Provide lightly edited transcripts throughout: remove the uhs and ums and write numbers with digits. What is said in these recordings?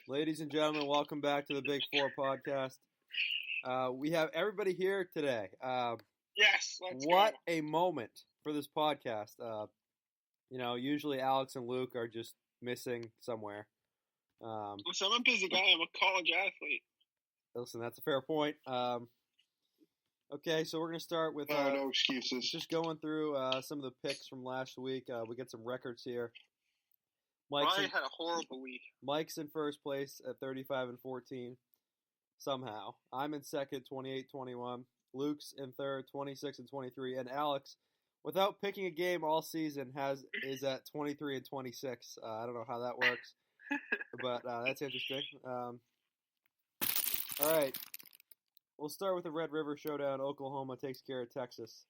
Ladies and gentlemen, welcome back to the Big Four podcast. We have everybody here today. Yes, let's What go. a moment for this podcast. Usually Alex and Luke are just missing somewhere. Listen, I'm a busy guy. I'm a college athlete. Listen, that's a fair point. Okay, so we're going to start with no excuses. just going through some of the picks from last week. We get some records here. Brian had a horrible week. Mike's in first place at 35-14. Somehow. I'm in second, 28-21. Luke's in third, 26-23. And Alex, without picking a game all season, is at 23-26. I don't know how that works, but that's interesting. All right. We'll start with the Red River Showdown. Oklahoma takes care of Texas.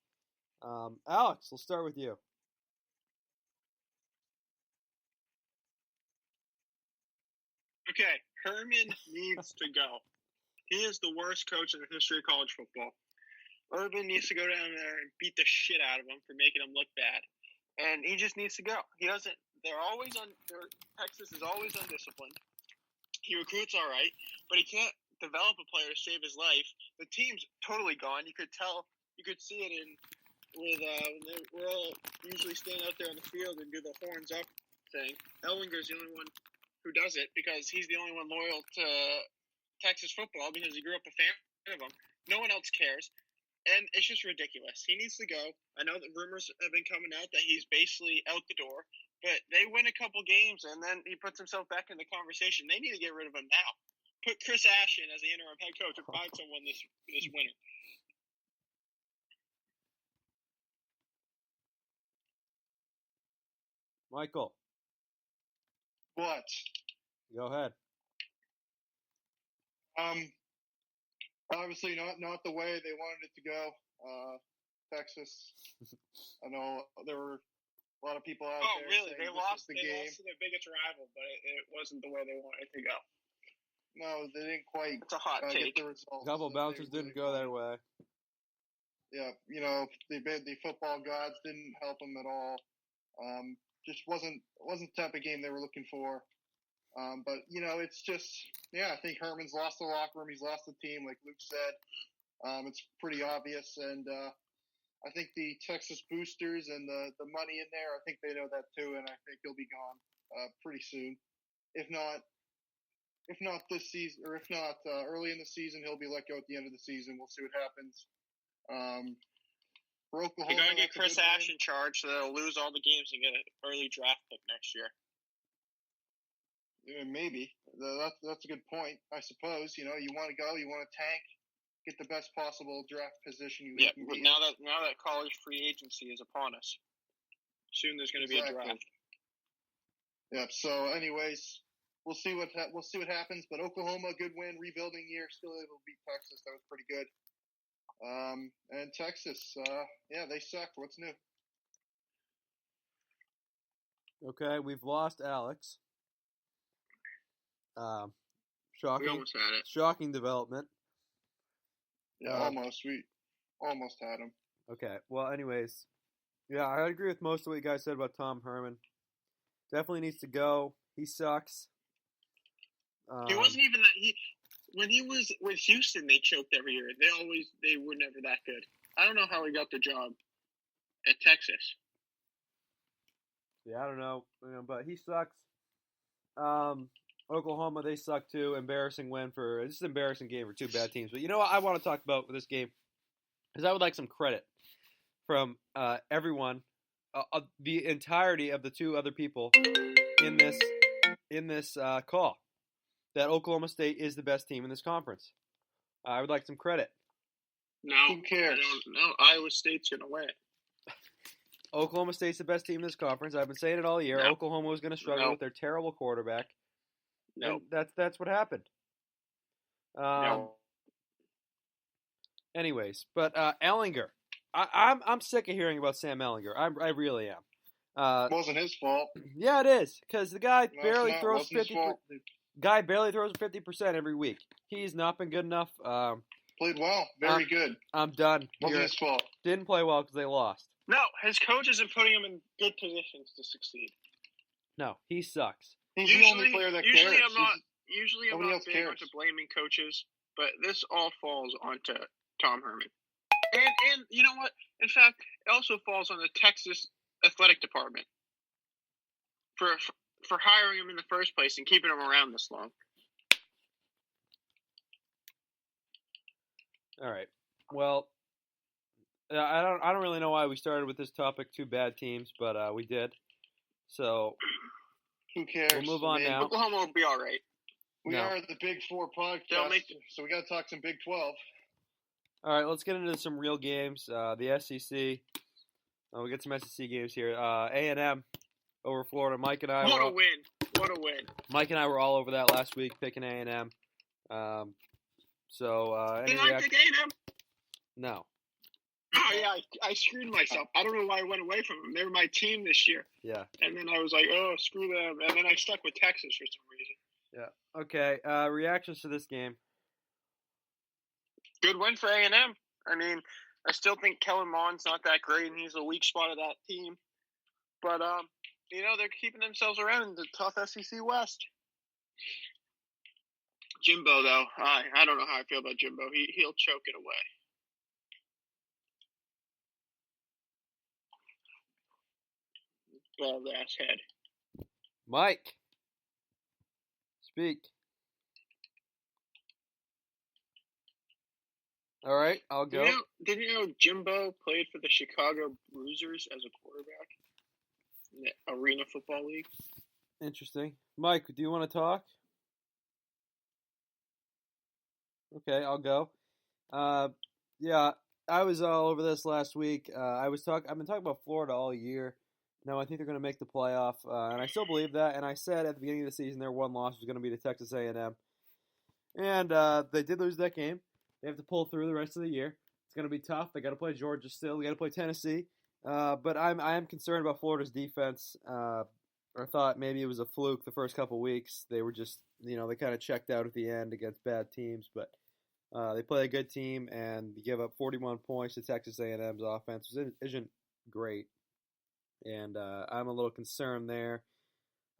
Alex, we'll start with you. Okay, Herman needs to go. He is the worst coach in the history of college football. Urban needs to go down there and beat the shit out of him for making him look bad. And he just needs to go. He doesn't – Texas is always undisciplined. He recruits all right, but he can't develop a player to save his life. The team's totally gone. You could tell – you could see it when we're all usually stand out there on the field and do the horns up thing. Ellinger's the only one who does it because he's the only one loyal to Texas football because he grew up a fan of them. No one else cares. And it's just ridiculous. He needs to go. I know that rumors have been coming out that he's basically out the door, but they win a couple games and then he puts himself back in the conversation. They need to get rid of him now. Put Chris Ash in as the interim head coach and find someone this winter. Michael. What? Go ahead. Obviously not the way they wanted it to go. Texas. I know there were a lot of people out there. Oh, really? They lost. The They game. lost to their biggest rival, but it wasn't the way they wanted it to go. No, they didn't quite. It's a hot take. Get the results. A couple bounces didn't go their way. Yeah, the football gods didn't help them at all. Just wasn't the type of game they were looking for. But it's just, I think Herman's lost the locker room. He's lost the team, like Luke said. It's pretty obvious, and I think the Texas boosters and the money in there, I think they know that too, and I think he'll be gone pretty soon. If not this season, or if not early in the season, he'll be let go at the end of the season. We'll see what happens. For Oklahoma, They're going to get Chris Ash in charge, so they'll lose all the games and get an early draft pick next year. Yeah, maybe. That's a good point, I suppose. You want to go, you want to tank, get the best possible draft position you can but get. now that college free agency is upon us, soon there's going to be a draft. Yeah. So, anyways, we'll see what happens. But Oklahoma, good win, rebuilding year, still able to beat Texas. That was pretty good. And Texas, they sucked. What's new? Okay, we've lost Alex. We almost had it. Shocking development. Yeah, almost. We almost had him. Okay. Well, anyways, I agree with most of what you guys said about Tom Herman. Definitely needs to go. He sucks. He wasn't even that. When he was with Houston, they choked every year. They were never that good. I don't know how he got the job at Texas. Yeah, I don't know, but he sucks. Oklahoma, they suck too. Embarrassing win this is an embarrassing game for two bad teams. But you know what I want to talk about with this game is I would like some credit from everyone, the entirety of the two other people in this call, that Oklahoma State is the best team in this conference. I would like some credit. No, who cares? Iowa State's going to win. Oklahoma State's the best team in this conference. I've been saying it all year. No. Oklahoma was going to struggle with their terrible quarterback. No, that's what happened. No. Anyways, but Ellinger, I'm sick of hearing about Sam Ellinger. I really am. It wasn't his fault. Yeah, it is, because the guy barely throws 50%. Guy barely throws 50% every week. He's not been good enough. Played well, very good. I'm done. Wasn't his fault. Didn't play well because they lost. No, his coach isn't putting him in good positions to succeed. No, he sucks. He's the only player that cares. Usually I'm Nobody not else big cares. onto blaming coaches, but this all falls onto Tom Herman. And you know what? In fact, it also falls on the Texas athletic department for hiring him in the first place and keeping him around this long. All right. Well, I don't really know why we started with this topic, two bad teams, but we did. So Who cares? we'll move on now. Oklahoma will be all right. We are the Big Four podcast, so we got to talk some Big 12. All right, let's get into some real games. The SEC. We'll get some SEC games here. A&M over Florida. Mike and I. What a win! Mike and I were all over that last week, picking A&M. Did any I pick A&M? No. Oh yeah, I screwed myself. I don't know why I went away from them. They were my team this year. Yeah. And then I was like, oh, screw them. And then I stuck with Texas for some reason. Yeah. Okay. Reactions to this game. Good win for A&M. I mean, I still think Kellen Mond's not that great, and he's the weak spot of that team. But, they're keeping themselves around in the tough SEC West. Jimbo, though, I don't know how I feel about Jimbo. He'll choke it away. Bald ass head. Mike. Speak. All right, I'll go. Did you know Jimbo played for the Chicago Bruisers as a quarterback in the Arena Football League? Interesting. Mike, do you want to talk? Okay, I'll go. Yeah, I was all over this last week. I've been talking about Florida all year. No, I think they're going to make the playoff, and I still believe that. And I said at the beginning of the season their one loss was going to be to Texas A&M, and they did lose that game. They have to pull through the rest of the year. It's going to be tough. They got to play Georgia still. They got to play Tennessee. But I am concerned about Florida's defense. I thought maybe it was a fluke the first couple weeks. They were just, they kind of checked out at the end against bad teams. But they play a good team, and they give up 41 points to Texas A&M's offense, which isn't great. And I'm a little concerned there.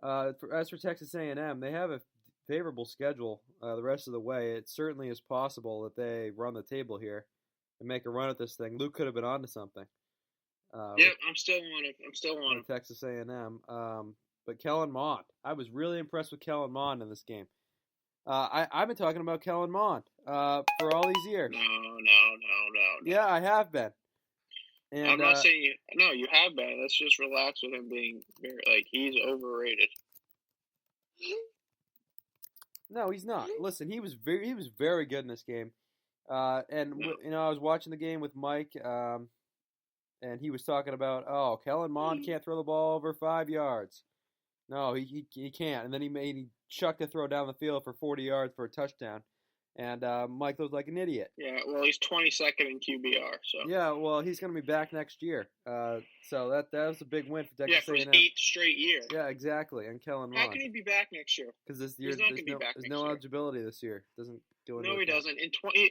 As for Texas A&M, they have a favorable schedule the rest of the way. It certainly is possible that they run the table here and make a run at this thing. Luke could have been onto something. Yep, I'm still on it. I'm still on it. Texas A&M. But Kellen Mond, I was really impressed with Kellen Mond in this game. I've been talking about Kellen Mond for all these years. No. Yeah, I have been. And, I'm not saying you have been. Let's just relax with him being very, he's overrated. No, he's not. Listen, he was very good in this game. I was watching the game with Mike, and he was talking about, Kellen Mond can't throw the ball over 5 yards. No, he can't. And then he chucked a throw down the field for 40 yards for a touchdown. And Mike looked like an idiot. Yeah, well, he's 22nd in QBR. So yeah, well, he's going to be back next year. So that was a big win for Texas A&M. Yeah, for his 8th straight year. Yeah, exactly. And Kellen Mond. How can he be back next year? Because this year he's not going to be back next year. There's no eligibility this year. Doesn't go into No, he doesn't.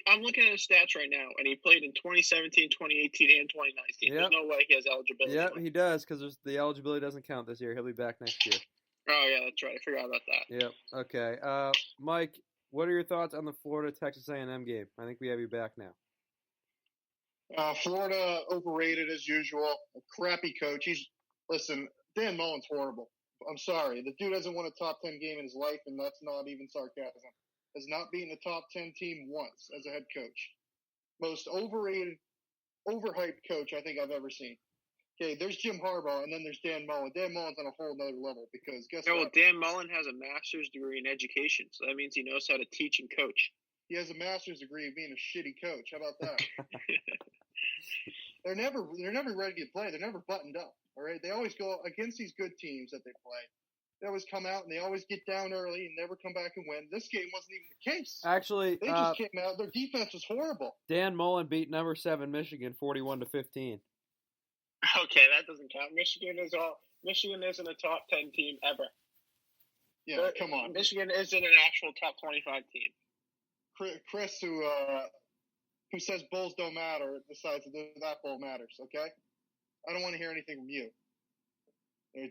I'm looking at his stats right now, and he played in 2017, 2018, and 2019. Yep. There's no way he has eligibility. Yeah, he does, because the eligibility doesn't count this year. He'll be back next year. Oh, yeah, that's right. I forgot about that. Yep. Okay. Mike, what are your thoughts on the Florida-Texas A&M game? I think we have you back now. Florida overrated as usual. A crappy coach. Listen, Dan Mullen's horrible. I'm sorry. The dude hasn't won a top 10 game in his life, and that's not even sarcasm. Has not beaten a top 10 team once as a head coach. Most overrated, overhyped coach I think I've ever seen. Okay, there's Jim Harbaugh, and then there's Dan Mullen. Dan Mullen's on a whole nother level because guess what? Well, Dan Mullen has a master's degree in education, so that means he knows how to teach and coach. He has a master's degree of being a shitty coach. How about that? They're never ready to play. They're never buttoned up. All right, they always go against these good teams that they play. They always come out and they always get down early and never come back and win. This game wasn't even the case. Actually, they just came out. Their defense was horrible. Dan Mullen beat number 7 Michigan 41-15. Okay, that doesn't count. Michigan isn't a top 10 team ever. Yeah, come on. Michigan isn't an actual top 25 team. Chris, who says Bulls don't matter, decides that bowl matters. Okay, I don't want to hear anything from you.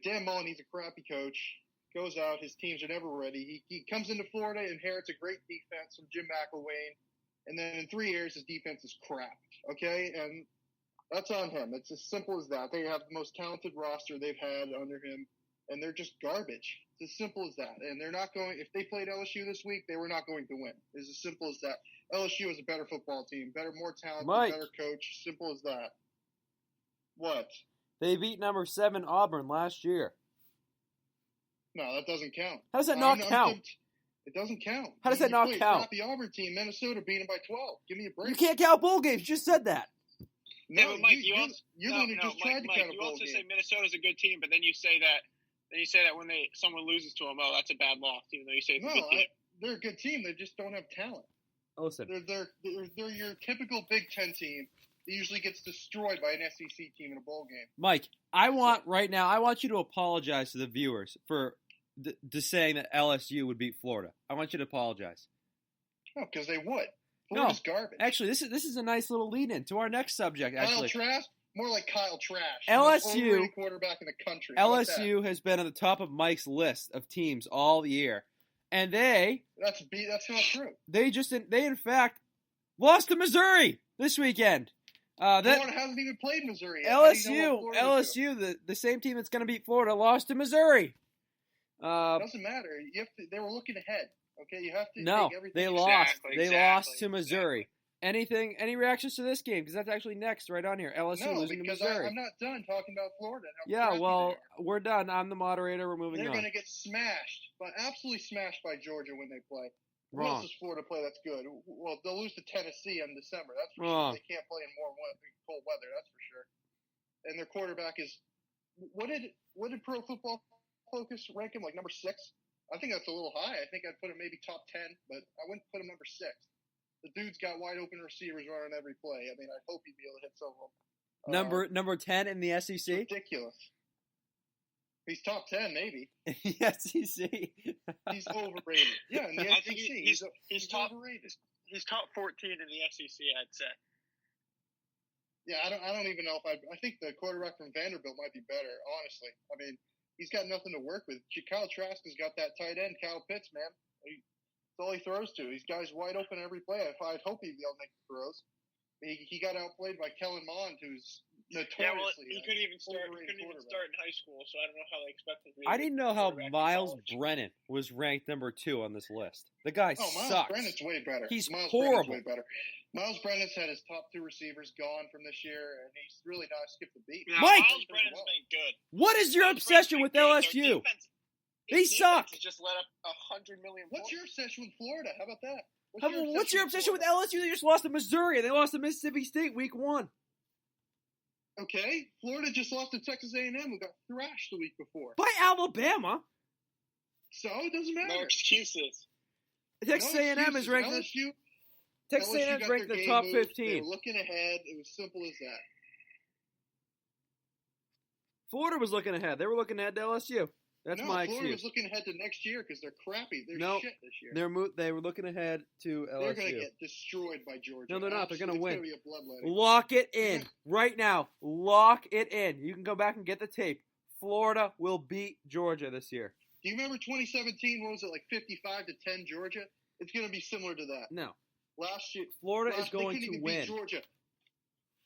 Dan Mullen, he's a crappy coach. goes out. His teams are never ready. He comes into Florida, inherits a great defense from Jim McElwain, and then in 3 years, his defense is crap. Okay, and that's on him. It's as simple as that. They have the most talented roster they've had under him, and they're just garbage. It's as simple as that. And they're not going. If they played LSU this week, they were not going to win. It's as simple as that. LSU is a better football team, more talented, better coach. Simple as that. What? They beat number 7 Auburn last year. No, that doesn't count. How does that not count? It doesn't count. How does that not count? The Auburn team, Minnesota beat them by 12. Give me a break. You can't count bowl games. You just said that. No, yeah, Mike, you're the one who just tried to count a bowl game. You also say Minnesota's a good team, but then you say that when someone loses to them, oh, that's a bad loss, even though you say it's a good team. They're a good team. They just don't have talent. Listen, they're your typical Big Ten team that usually gets destroyed by an SEC team in a bowl game. Mike, I want you to apologize to the viewers for saying that LSU would beat Florida. I want you to apologize. No, because they would. Florida's garbage. Actually, this is a nice little lead-in to our next subject. Actually, Kyle Trask, more like Kyle Trash. LSU quarterback in the country. LSU has been on the top of Mike's list of teams all year, and that's not true. They in fact lost to Missouri this weekend. Florida hasn't even played Missouri yet. LSU, the same team that's going to beat Florida, lost to Missouri. Doesn't matter. They were looking ahead. Okay, you have to take everything. They lost. They lost to Missouri. Exactly. Any reactions to this game? Because that's actually next right on here. LSU losing to Missouri. I'm not done talking about Florida. We're done. I'm the moderator. We're moving on. They're going to get absolutely smashed by Georgia when they play. Who Wrong. else does Florida play that's good? Well, they'll lose to Tennessee in December. That's for Wrong. sure. They can't play in cold weather. That's for sure. And their quarterback is what did Pro Football Focus rank him, like number 6? I think that's a little high. I think I'd put him maybe top 10, but I wouldn't put him number 6. The dude's got wide open receivers running every play. I mean, I hope he'd be able to hit some of them. Number 10 in the SEC? Ridiculous. He's top 10, maybe. The SEC. He's overrated. Yeah, in the SEC. He's top overrated. He's top 14 in the SEC, I'd say. Yeah, I don't even know if I think the quarterback from Vanderbilt might be better, honestly. I mean, he's got nothing to work with. Kyle Trask has got that tight end, Kyle Pitts, man. That's all he throws to. He's got his wide open every play. I'd hope he'd be able to make the throws. He got outplayed by Kellen Mond, who's notoriously he couldn't even start in high school, so I don't know how they expect him to be. I didn't know how Miles Brennan was ranked number 2 on this list. The guy sucks. Miles Brennan's way better. Miles horrible. Brennan's way better. Miles Brennan's had his top 2 receivers gone from this year, and he's really not skipped a beat. Yeah, Mike! Miles Brennan's been good. What is your obsession with LSU? They suck. Just let up 100 million points. What's your obsession with Florida? How about that? What's your obsession with LSU? They just lost to Missouri. They lost to Mississippi State week 1. Okay, Florida just lost to Texas A&M, who got thrashed the week before. By Alabama. So it doesn't matter. No excuses. Texas A&M is ranked. Texas A&M is ranked in the top 15. They were looking ahead. It was simple as that. Florida was looking ahead. They were looking ahead to LSU. That's my excuse. Florida was looking ahead to next year because they're crappy. They're shit this year. They were looking ahead to LSU. They're going to get destroyed by Georgia. No, they're not. They're going to win. It's going to be a bloodletting. Lock it in right now. Lock it in. You can go back and get the tape. Florida will beat Georgia this year. Do you remember 2017? What was it, like 55-10 Georgia? It's going to be similar to that. No. Last year, Florida is going to win. Beat Georgia.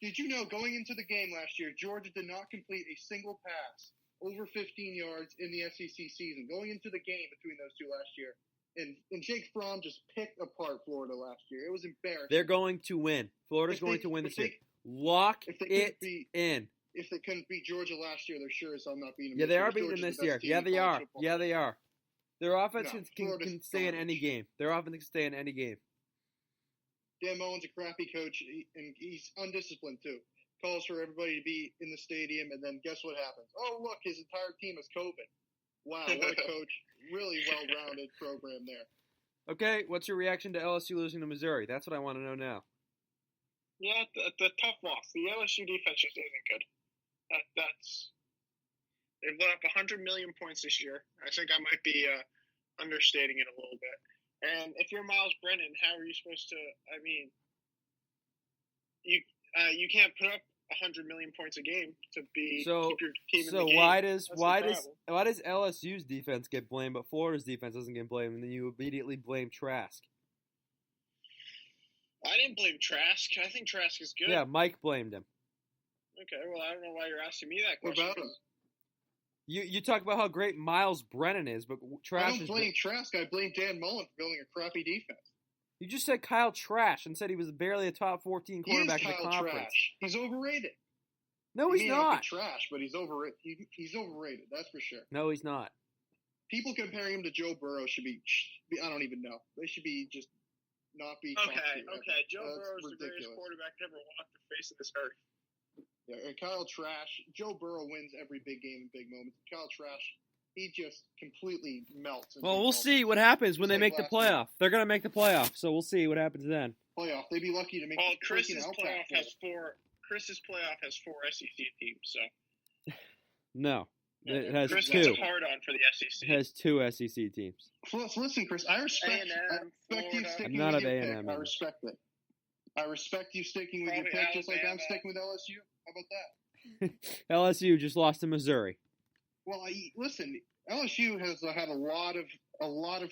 Did you know going into the game last year, Georgia did not complete a single pass over 15 yards in the SEC season, going into the game between those two last year. And Jake Fromm just picked apart Florida last year. It was embarrassing. They're going to win. Florida's going to win this year. Lock it in. If they couldn't beat Georgia last year, they're sure as hell not beating them. Yeah, they are beating them this year. Yeah, they are. Yeah, they are. Their offense can stay in any game. Their offense can stay in any game. Dan Mullen's a crappy coach, and he's undisciplined too. Calls for everybody to be in the stadium, and then guess what happens? Oh, look, his entire team has COVID. Wow, what a coach. Really well-rounded program there. Okay, what's your reaction to LSU losing to Missouri? That's what I want to know now. Yeah, the tough loss. The LSU defense just isn't good. They've let up 100 million points this year. I think I might be understating it a little bit. And if you're Miles Brennan, how are you supposed to? I mean, you can't put up 100 million points a game to keep So your team in the so game. why That's does LSU's defense get blamed, but Florida's defense doesn't get blamed, and then you immediately blame Trask? I didn't blame Trask. I think Trask is good. Yeah, Mike blamed him. Okay, well, I don't know why you're asking me that What question. about him? You talk about how great Miles Brennan is, but I Trash don't blame Trask. I blame Dan Mullen for building a crappy defense. You just said Kyle Trash and said he was barely a top 14 quarterback in the Kyle conference. Trash. He's overrated. No, He he's may not not. be trash, but he's overrated. He's overrated. That's for sure. No, he's not. People comparing him to Joe Burrow should be. I don't even know. They should be just not be. Okay. Joe Burrow is the greatest ridiculous. quarterback to ever walk the face of this earth. Yeah, and Kyle Trash. Joe Burrow wins every big game and big moments. Kyle Trash, he just completely melts. Well, we'll see what happens when they make the playoff. They're going to make the playoff, so we'll see what happens then. Playoff. They'd be lucky to make. Well, the Chris's freaking playoff Outback has four. Chris's playoff has 4 SEC teams, so No, it has Chris 2. gets a hard on for the SEC. It has 2 SEC teams. Listen, Chris, I respect you Florida. sticking I'm not with an your A&M pick. I either. respect it. I respect you sticking with Probably your pick, just like I'm Alabama. sticking with LSU. How about that? LSU just lost to Missouri. Well, listen, LSU has had a lot of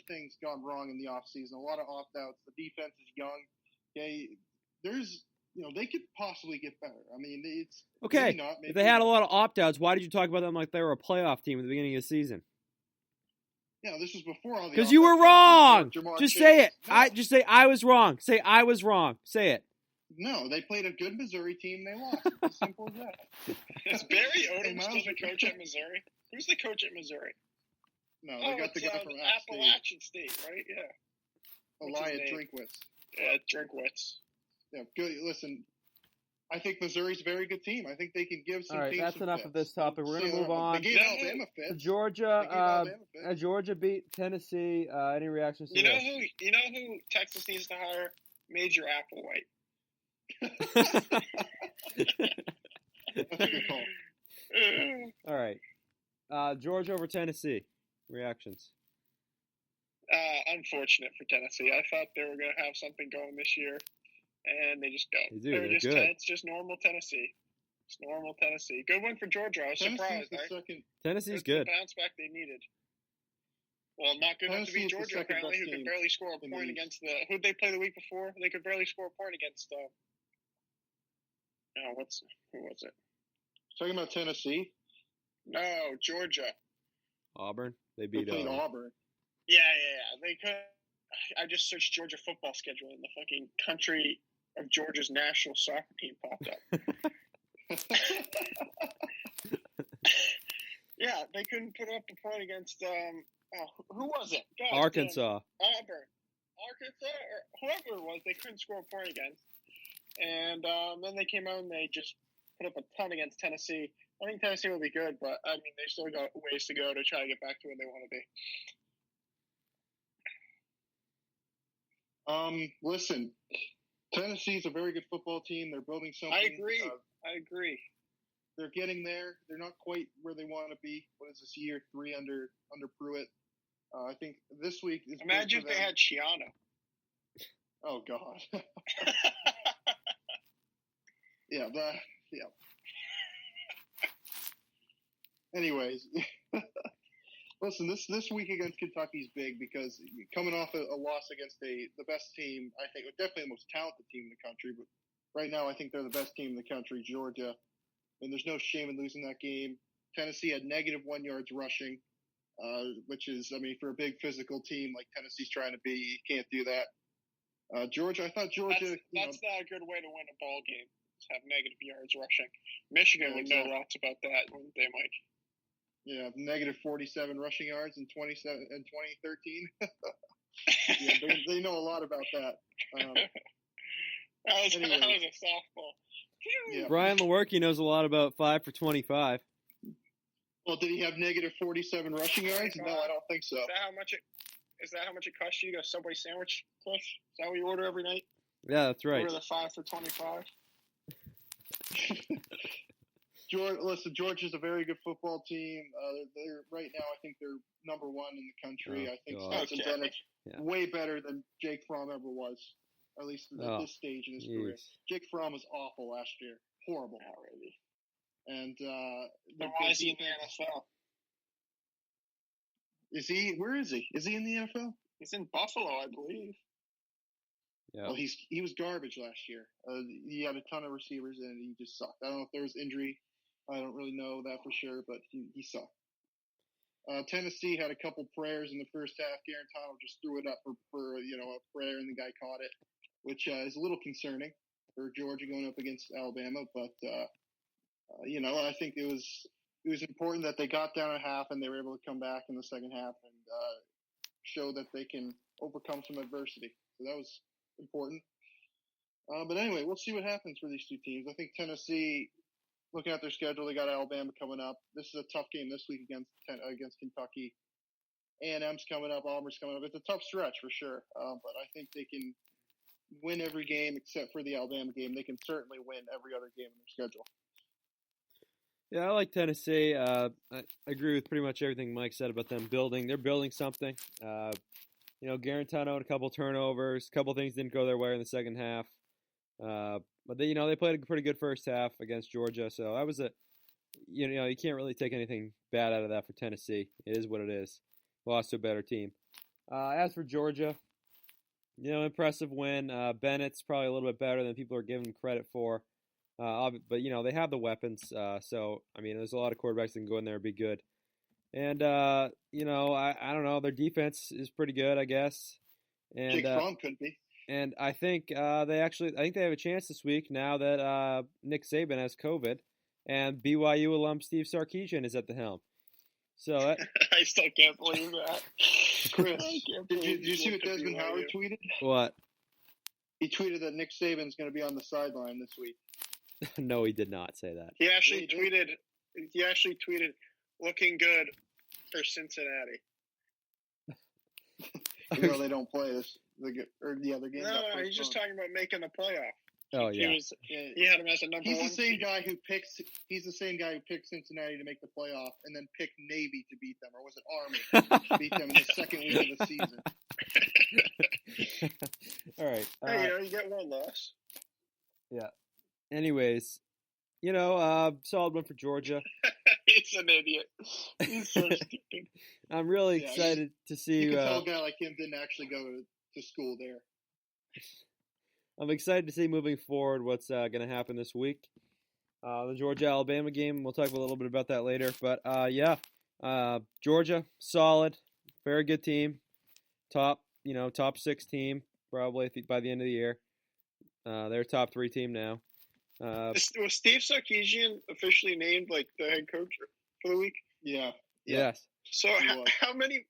things gone wrong in the offseason, a lot of opt-outs. The defense is young. They could possibly get better. I mean, it's Okay. maybe not. Maybe If they had a lot of opt-outs, why did you talk about them like they were a playoff team at the beginning of the season? Yeah, this was before all the. Because you were wrong. Just say it. Just say I was wrong. Say I was wrong. Say it. No, they played a good Missouri team. They lost. It's as simple as that. Is Barry Odom still the coach at Missouri? Who's the coach at Missouri? No, they got the guy from App State. Appalachian State, right? Yeah. Elias Drinkwitz. Yeah, Drinkwitz. Yeah, good. Listen, I think Missouri's a very good team. I think they can give some. All right, teams that's some enough fits. of this topic. We're going to move on. They gave Alabama fits. Georgia, Georgia beat Tennessee. Any reactions to this? You know who Texas needs to hire? Major Applewhite. That's a good call. All right. Georgia over Tennessee. Reactions. Unfortunate for Tennessee. I thought they were going to have something going this year, and they just don't. They do. They're good. It's just normal Tennessee. It's normal Tennessee. Good one for Georgia. I was surprised. Tennessee's It's good. the bounce back they needed. Well, not good enough to beat Georgia, apparently, who could barely score a point against who'd they play the week before? They could barely score a point against, who was it? Talking about Tennessee? No, Georgia. Auburn. They They beat played Auburn. Yeah. They could. I just searched Georgia football schedule, and the fucking country of Georgia's national soccer team popped up. Yeah, they couldn't put up a point against who was it? God, Arkansas. Auburn. Arkansas or whoever it was, they couldn't score a point against. And then they came out and they just put up a ton against Tennessee. I think Tennessee will be good, but I mean they still got ways to go to try to get back to where they want to be. Listen, Tennessee's a very good football team. They're building something. I agree. They're getting there. They're not quite where they want to be. What is this, year 3 under Pruitt? I think this week is. Imagine if they had Shiano. Oh God. Yeah. Anyways, listen. This week against Kentucky's big because coming off a loss against the best team, I think definitely the most talented team in the country. But right now, I think they're the best team in the country, Georgia. And there's no shame in losing that game. Tennessee had -1 yards rushing, which is, I mean, for a big physical team like Tennessee's trying to be, you can't do that. Georgia, I thought Georgia. That's not a good way to win a ball game. Have negative yards rushing. Michigan would know lots about that, wouldn't they, Mike? Yeah, -47 rushing yards in 2013. Yeah, they know a lot about that. That was a softball. Yeah. Brian Lewerke knows a lot about 5 for 25. Well, did he have -47 rushing yards? No, I don't think so. Is that how much it costs you to get a Subway sandwich, Cliff? Is that what you order every night? Yeah, that's right. Order the 5 for 25. Georgia's a very good football team. They're right now. I think they're number 1 in the country. I think Stetson Bennett's way better than Jake Fromm ever was, at least at this stage in his career. Jake Fromm was awful last year. horrible. Already. And Then why is he in the NFL? Is he? Where is he? Is he in the NFL? He's in Buffalo, I believe. Yeah. Well, he was garbage last year. He had a ton of receivers, and he just sucked. I don't know if there was injury. I don't really know that for sure, but he sucked. Tennessee had a couple prayers in the first half. Garantano just threw it up for a prayer, and the guy caught it, which is a little concerning for Georgia going up against Alabama. But I think it was important that they got down at half and they were able to come back in the second half and show that they can overcome some adversity. So that was important. But anyway, we'll see what happens for these two teams. I think Tennessee, looking at their schedule, they got Alabama coming up. This is a tough game this week against Kentucky. A&M's coming up. Auburn's coming up. It's a tough stretch for sure. But I think they can win every game except for the Alabama game. They can certainly win every other game in their schedule. Yeah, I like Tennessee. I agree with pretty much everything Mike said about them building. They're building something. Garantano had a couple turnovers. A couple things didn't go their way in the second half. But they played a pretty good first half against Georgia. So that was you can't really take anything bad out of that for Tennessee. It is what it is. Lost to a better team. As for Georgia, impressive win. Bennett's probably a little bit better than people are giving him credit for. But they have the weapons. So there's a lot of quarterbacks that can go in there and be good. And I don't know. Their defense is pretty good, I guess. And Jake Fromm could be. And I think they have a chance this week now that Nick Saban has COVID, and BYU alum Steve Sarkisian is at the helm. So I still can't believe that. Chris, did you see what Desmond Howard tweeted? What? He tweeted that Nick Saban's going to be on the sideline this week. No, he did not say that. He actually tweeted. Looking good for Cincinnati. Even though they don't play the other game. No, he's just talking about making the playoff. Oh yeah. He had him as a number one. He's the same guy who picked Cincinnati to make the playoff, and then picked Navy to beat them, or was it Army to beat them in the second week of the season? All right. Hey, you get one loss. Yeah. Anyways, solid one for Georgia. He's an idiot. He's so stupid. I'm really excited to see. You can tell a guy like him didn't actually go to school there. I'm excited to see moving forward what's going to happen this week. The Georgia-Alabama game, we'll talk a little bit about that later. But, Georgia, solid, very good team. Top 6 team, probably by the end of the year. They're a top 3 team now. Was Steve Sarkisian officially named like the head coach for the week? Yeah. Yes. So how many?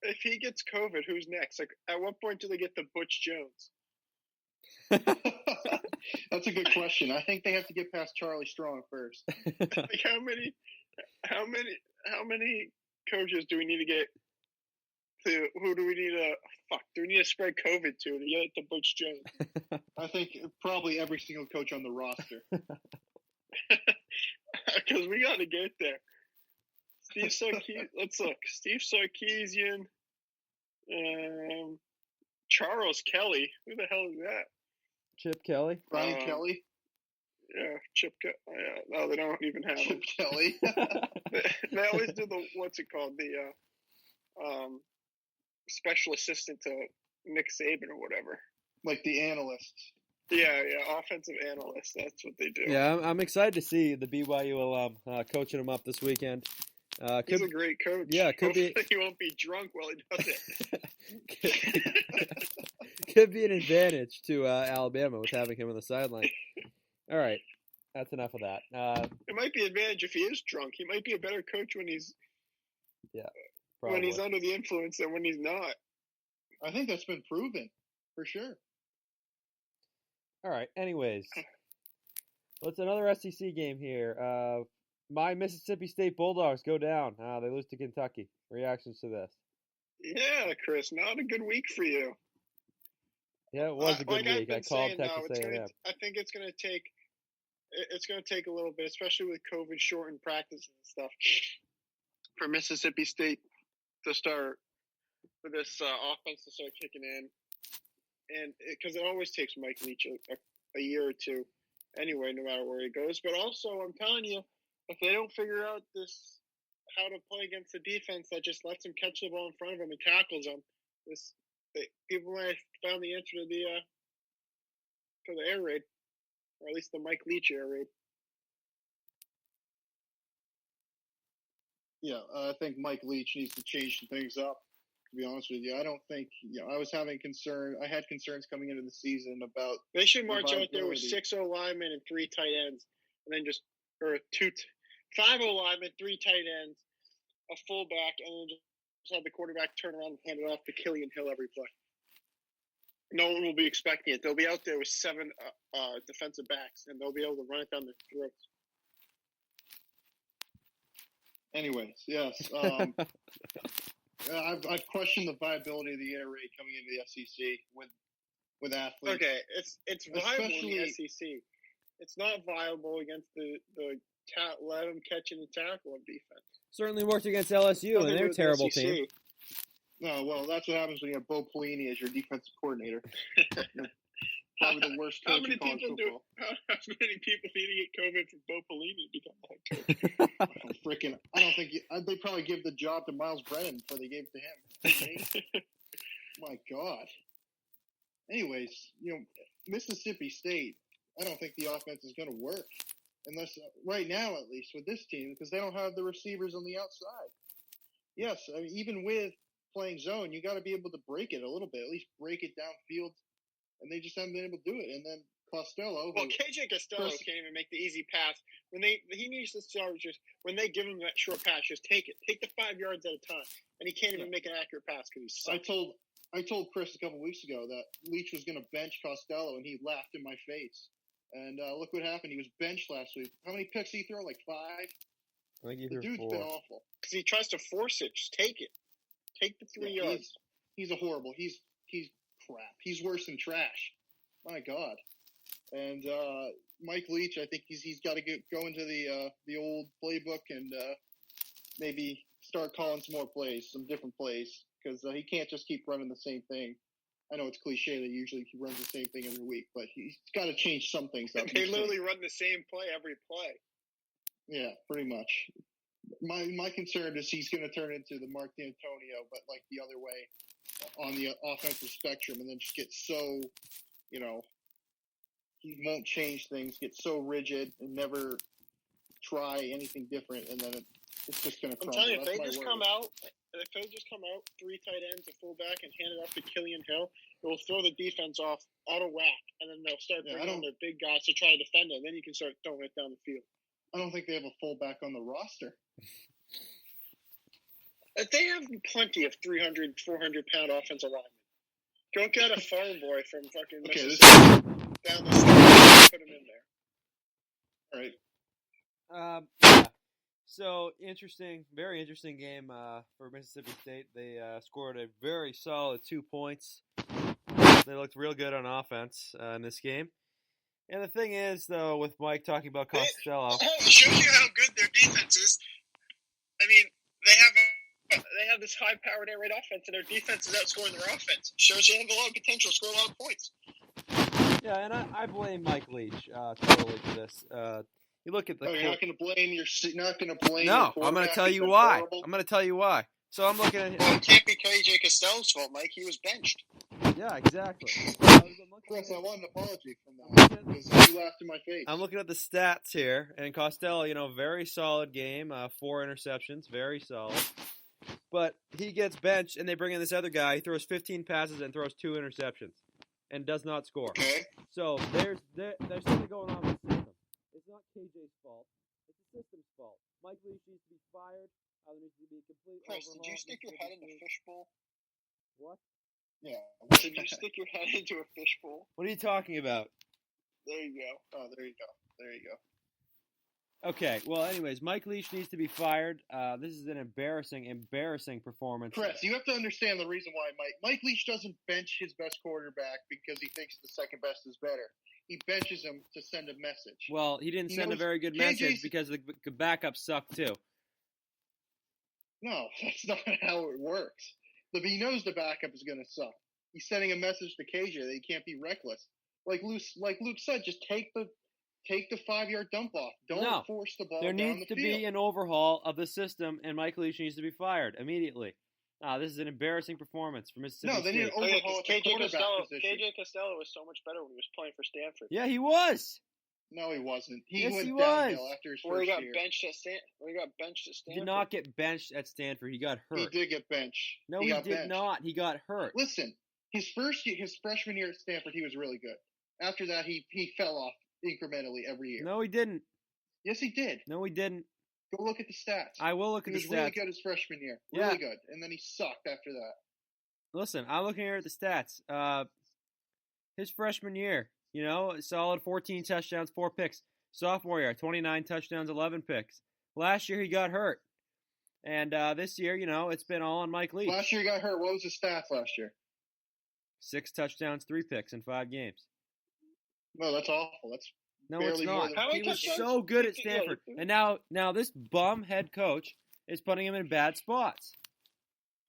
If he gets COVID, who's next? Like, at what point do they get the Butch Jones? That's a good question. I think they have to get past Charlie Strong first. Like, how many coaches do we need to get? Who do we need to? Do we need to spread COVID to get to Butch Jones? I think probably every single coach on the roster. Because we got to get there. Let's look. Steve Sarkisian, Charles Kelly. Who the hell is that? Chip Kelly. Brian Kelly. Yeah, Chip Kelly. No, they don't even have Chip Kelly. they always do the what's it called? The special assistant to Nick Saban or whatever. Like the analysts. Yeah, offensive analysts. That's what they do. Yeah, I'm excited to see the BYU alum coaching him up this weekend. He's a great coach. Yeah, could be. He won't be drunk while he does it. Could be an advantage to Alabama with having him on the sideline. All right, that's enough of that. It might be an advantage if he is drunk. He might be a better coach when he's probably. when he's under the influence than when he's not. I think that's been proven for sure. All right. Anyways, let's another SEC game here. My Mississippi State Bulldogs go down. They lose to Kentucky. Reactions to this? Yeah, Chris, not a good week for you. Yeah, it was a good week. I called Texas A&M. I think it's going to take a little bit, especially with COVID shortened practices and stuff, for Mississippi State to start for this offense to start kicking in, and because it always takes Mike Leach a year or two anyway, no matter where he goes. But also, I'm telling you, if they don't figure out how to play against the defense that just lets him catch the ball in front of him and tackles him, people might have found the answer to the air raid, or at least the Mike Leach air raid. Yeah, I think Mike Leach needs to change some things up. To be honest with you, I don't think. I was having concern. I had concerns coming into the season about. They should march out there with 6 O-linemen and 3 tight ends, and then just 5 O-linemen, 3 tight ends, a fullback, and then just have the quarterback turn around and hand it off to Killian Hill every play. No one will be expecting it. They'll be out there with 7 defensive backs, and they'll be able to run it down their throats. Anyways, yes. I've questioned the viability of the air raid coming into the SEC with athletes. Okay, it's viable in the SEC. It's not viable against the let them catch and tackle on defense. Certainly worked against LSU, and they're a terrible team. No, well, that's what happens when you have Bo Pelini as your defensive coordinator. Probably the worst coach in college football. How many people need to get COVID from Bo Pelini to become the head coach? I don't think they probably give the job to Miles Brennan before they gave it to him. My God. Anyways, Mississippi State, I don't think the offense is going to work. Unless, right now at least, with this team, because they don't have the receivers on the outside. Yes, I mean, even with playing zone, you got to be able to break it a little bit, at least break it downfield, and they just haven't been able to do it. And then Costello. Well, KJ Costello can't even make the easy pass. He needs to start when they give him that short pass, just take it. Take the 5 yards at a time. And he can't even make an accurate pass because he's sucks. I told Chris a couple weeks ago that Leach was going to bench Costello, and he laughed in my face. And look what happened. He was benched last week. How many picks did he throw? Like 5? I think he threw 4. The dude's been awful. Because he tries to force it. Just take it. Take the 3 yards. He's a horrible. He's crap. He's worse than trash. My God. And Mike Leach, I think he's got to go into the old playbook and maybe start calling some different plays, because he can't just keep running the same thing. I know it's cliche that usually he runs the same thing every week, but he's got to change some things up. They literally run the same play every play. Yeah, pretty much. My concern is he's going to turn into the Mark D'Antonio, but like the other way on the offensive spectrum, and then just get so, he won't change things, get so rigid, and never try anything different, and then it's just going to crumble. I'm telling you, if they just come out, 3 tight ends, a fullback, and hand it off to Killian Hill, it will throw the defense out of whack, and then they'll start bringing on their big guys to try to defend it, and then you can start throwing it down the field. I don't think they have a fullback on the roster. They have plenty of 300, 400-pound offensive linemen. Go get a farm boy from fucking Mississippi down the street, put him in there. All right. Yeah. So, very interesting game for Mississippi State. They scored a very solid 2 points. They looked real good on offense in this game. And the thing is, though, with Mike talking about Costello, it shows you how good their defense is. I mean, they have this high-powered air raid offense, and their defense is outscoring their offense. It shows you have a lot of potential to score a lot of points. Yeah, and I blame Mike Leach totally for this. You look at the. You're not going to blame No, I'm going to tell you why. Horrible. I'm going to tell you why. So I'm looking at. Well, it can't be KJ Costello's fault, Mike. He was benched. Yeah, exactly. Chris, I want an apology from that because you laughed in my face. I'm looking at the stats here, and Costello, very solid game, 4 interceptions, very solid. But he gets benched, and they bring in this other guy. He throws 15 passes and throws 2 interceptions, and does not score. Okay. So there's something going on with the system. It's not KJ's fault. It's the system's fault. Mike Leach needs to be fired. There needs to be a complete Chris, overhaul. did you stick your head in a fishbowl? What? Yeah. Did you stick your head into a fishbowl? What are you talking about? There you go. Oh, there you go. Okay, well, anyways, Mike Leach needs to be fired. This is an embarrassing performance. Chris, you have to understand the reason why Mike Leach doesn't bench his best quarterback because he thinks the second best is better. He benches him to send a message. Well, he didn't send a very good message because the backup sucked too. No, that's not how it works. He knows the backup is going to suck. He's sending a message to KJ that he can't be reckless. Like Luke said, just take the take the 5-yard dump off. Don't force the ball There down needs the to field. be an overhaul of the system, and Mike Leach needs to be fired immediately. This is an embarrassing performance for Mississippi No, they need State. an overhaul at the quarterback position. KJ Costello was so much better when he was playing for Stanford. Yeah, he was. No, he wasn't. Yes, went he downhill was. after his Where first he got year. benched at Stanford. He did not get benched at Stanford. He got hurt. He did get benched. No, he did not. He got hurt. Listen, his freshman year at Stanford, he was really good. After that, he fell off incrementally every year. No, he didn't. Yes, he did. No, he didn't. Go look at the stats. I will look at the stats. He was really good his freshman year. Really good. And then he sucked after that. Listen, I'm looking here at the stats. His freshman year, solid 14 touchdowns, 4 picks. Sophomore year, 29 touchdowns, 11 picks. Last year, he got hurt. And this year, it's been all on Mike Leach. Last year he got hurt. What was his stats last year? 6 touchdowns, 3 picks in 5 games. No, that's awful. That's No, it's not. He was touchdowns? so good at Stanford. And now this bum head coach is putting him in bad spots.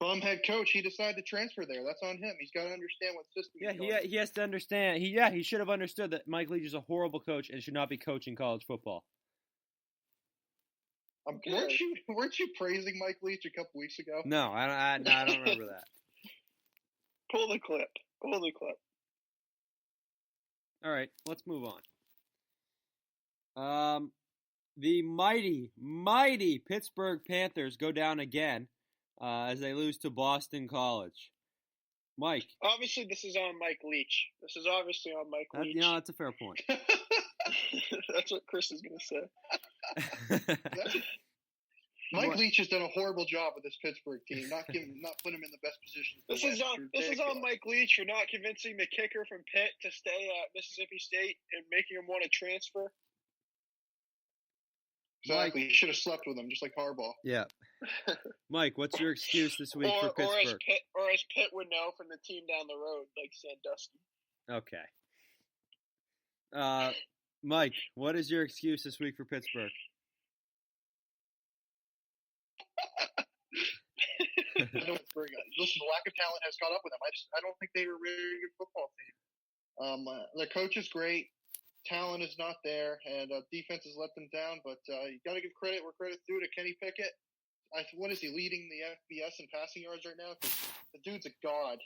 Bum head coach. He decided to transfer there. That's on him. He's got to understand what system. He has to understand. He should have understood that Mike Leach is a horrible coach and should not be coaching college football. Weren't you praising Mike Leach a couple weeks ago? No, I don't remember that. Pull the clip. All right, let's move on. The mighty Pittsburgh Panthers go down again as they lose to Boston College. Mike. Obviously, this is on Mike Leach. That's a fair point. That's what Chris is going to say. Mike Leach has done a horrible job with this Pittsburgh team, not putting him in the best position. This is on Mike Leach for not convincing the kicker from Pitt to stay at Mississippi State and making him want to transfer. Exactly. He should have slept with him, just like Harbaugh. Yeah. Mike, what's your excuse this week for Pittsburgh? Or as Pitt would know from the team down the road, like Sandusky. Okay. Mike, what is your excuse this week for Pittsburgh? Listen, the lack of talent has caught up with them. I don't think they were a really good football team. Their coach is great. Talent is not there, and defense has let them down. But you got to give credit where credit's due to Kenny Pickett. What is he leading the FBS in passing yards right now? The dude's a god.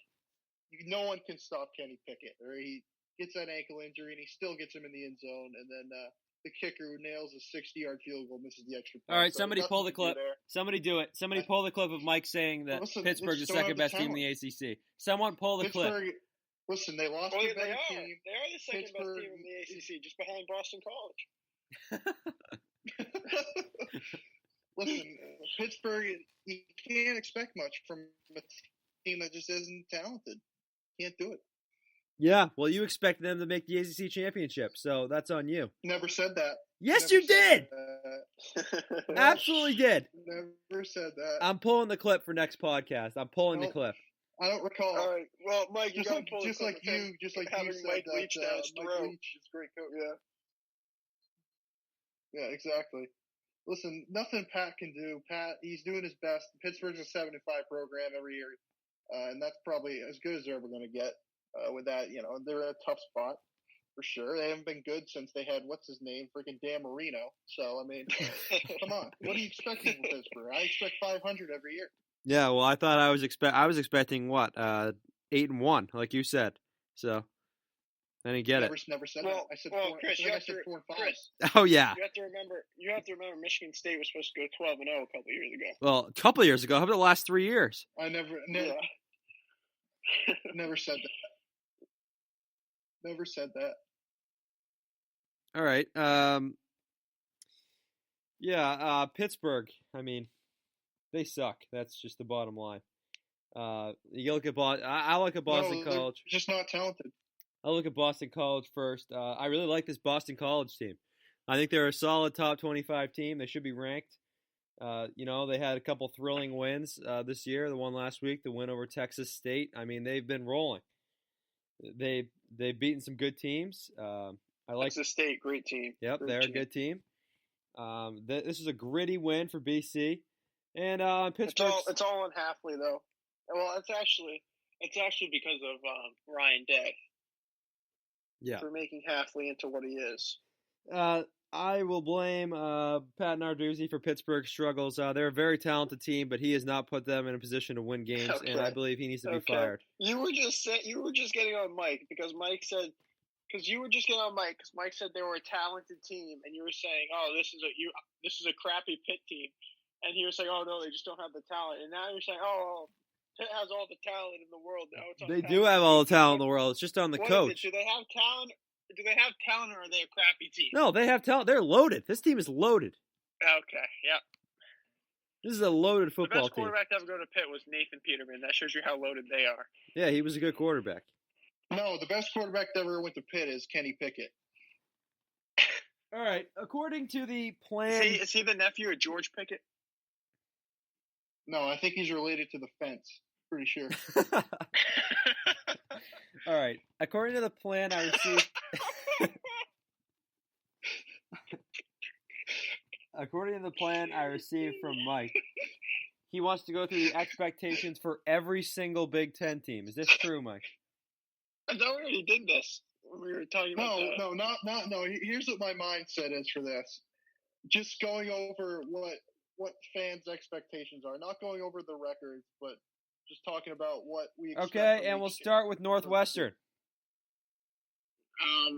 No one can stop Kenny Pickett. Or he gets that ankle injury, and he still gets him in the end zone. And then the kicker who nails a 60-yard field goal misses the extra point. All right, somebody pull the clip. Somebody do it. Somebody pull the clip of Mike saying that Pittsburgh's the second best team in the ACC. Someone pull the clip. Listen, they lost their better team. They are the second best team in the ACC, just behind Boston College. Listen, Pittsburgh, you can't expect much from a team that just isn't talented. Can't do it. Yeah, well, you expect them to make the ACC championship, so that's on you. Never said that. Yes, you did! Absolutely did. Never said that. I'm pulling the clip for next podcast. I'm pulling the clip. I don't recall. All right. Well, Mike, just like you said, Mike Leach is a great coach. Yeah, exactly. Listen, nothing Pat can do. Pat, he's doing his best. Pittsburgh's a 7-5 program every year, and that's probably as good as they're ever going to get. With that, they're in a tough spot for sure. They haven't been good since they had what's his name, freaking Dan Marino. So I mean, come on, what are you expecting from Pittsburgh? I expect 500 every year. Yeah, well, I thought I was expecting what 8-1, like you said. So I didn't get it. Never said that. I said 4 and 5. Chris, oh yeah. You have to remember. Michigan State was supposed to go 12-0 a couple years ago. Well, a couple years ago. How about the last 3 years? I never said that. Never said that. All right. Pittsburgh. I mean, they suck. That's just the bottom line. You look at I look at Boston College. Just not talented. I look at Boston College first. I really like this Boston College team. I think they're a solid top 25 team. They should be ranked. They had a couple thrilling wins this year. The one last week, the win over Texas State. I mean, they've been rolling. They've beaten some good teams. Texas State, great team. Yep, they're a good team. This is a gritty win for BC, and Pittsburgh. It's all on Hafley though. Well, it's actually because of Ryan Day. Yeah, for making Hafley into what he is. I will blame Pat Narduzzi for Pittsburgh's struggles. They're a very talented team, but he has not put them in a position to win games, and I believe he needs to be fired. You were just getting on Mike because Mike said Mike said they were a talented team, and you were saying, "Oh, this is a crappy Pitt team," and he was saying, "Oh no, they just don't have the talent," and now you're saying, "Oh, Pitt has all the talent in the world." Now they do have all the talent in the world. It's just on the coach. Do they have talent? Do they have talent, or are they a crappy team? No, they have talent. They're loaded. This team is loaded. Okay, yeah. This is a loaded football team. The best quarterback to ever go to Pitt was Nathan Peterman. That shows you how loaded they are. Yeah, he was a good quarterback. No, the best quarterback that ever went to Pitt is Kenny Pickett. All right, according to the plan... Is he the nephew of George Pickett? No, I think he's related to the fence. Pretty sure. All right, according to the plan I received... According to the plan I received from Mike, he wants to go through the expectations for every single Big Ten team. Is this true, Mike? I thought we already did this. We were talking about No. Here's what my mindset is for this. Just going over what fans' expectations are. Not going over the records, but just talking about what we expect. Okay, and we'll start with Northwestern.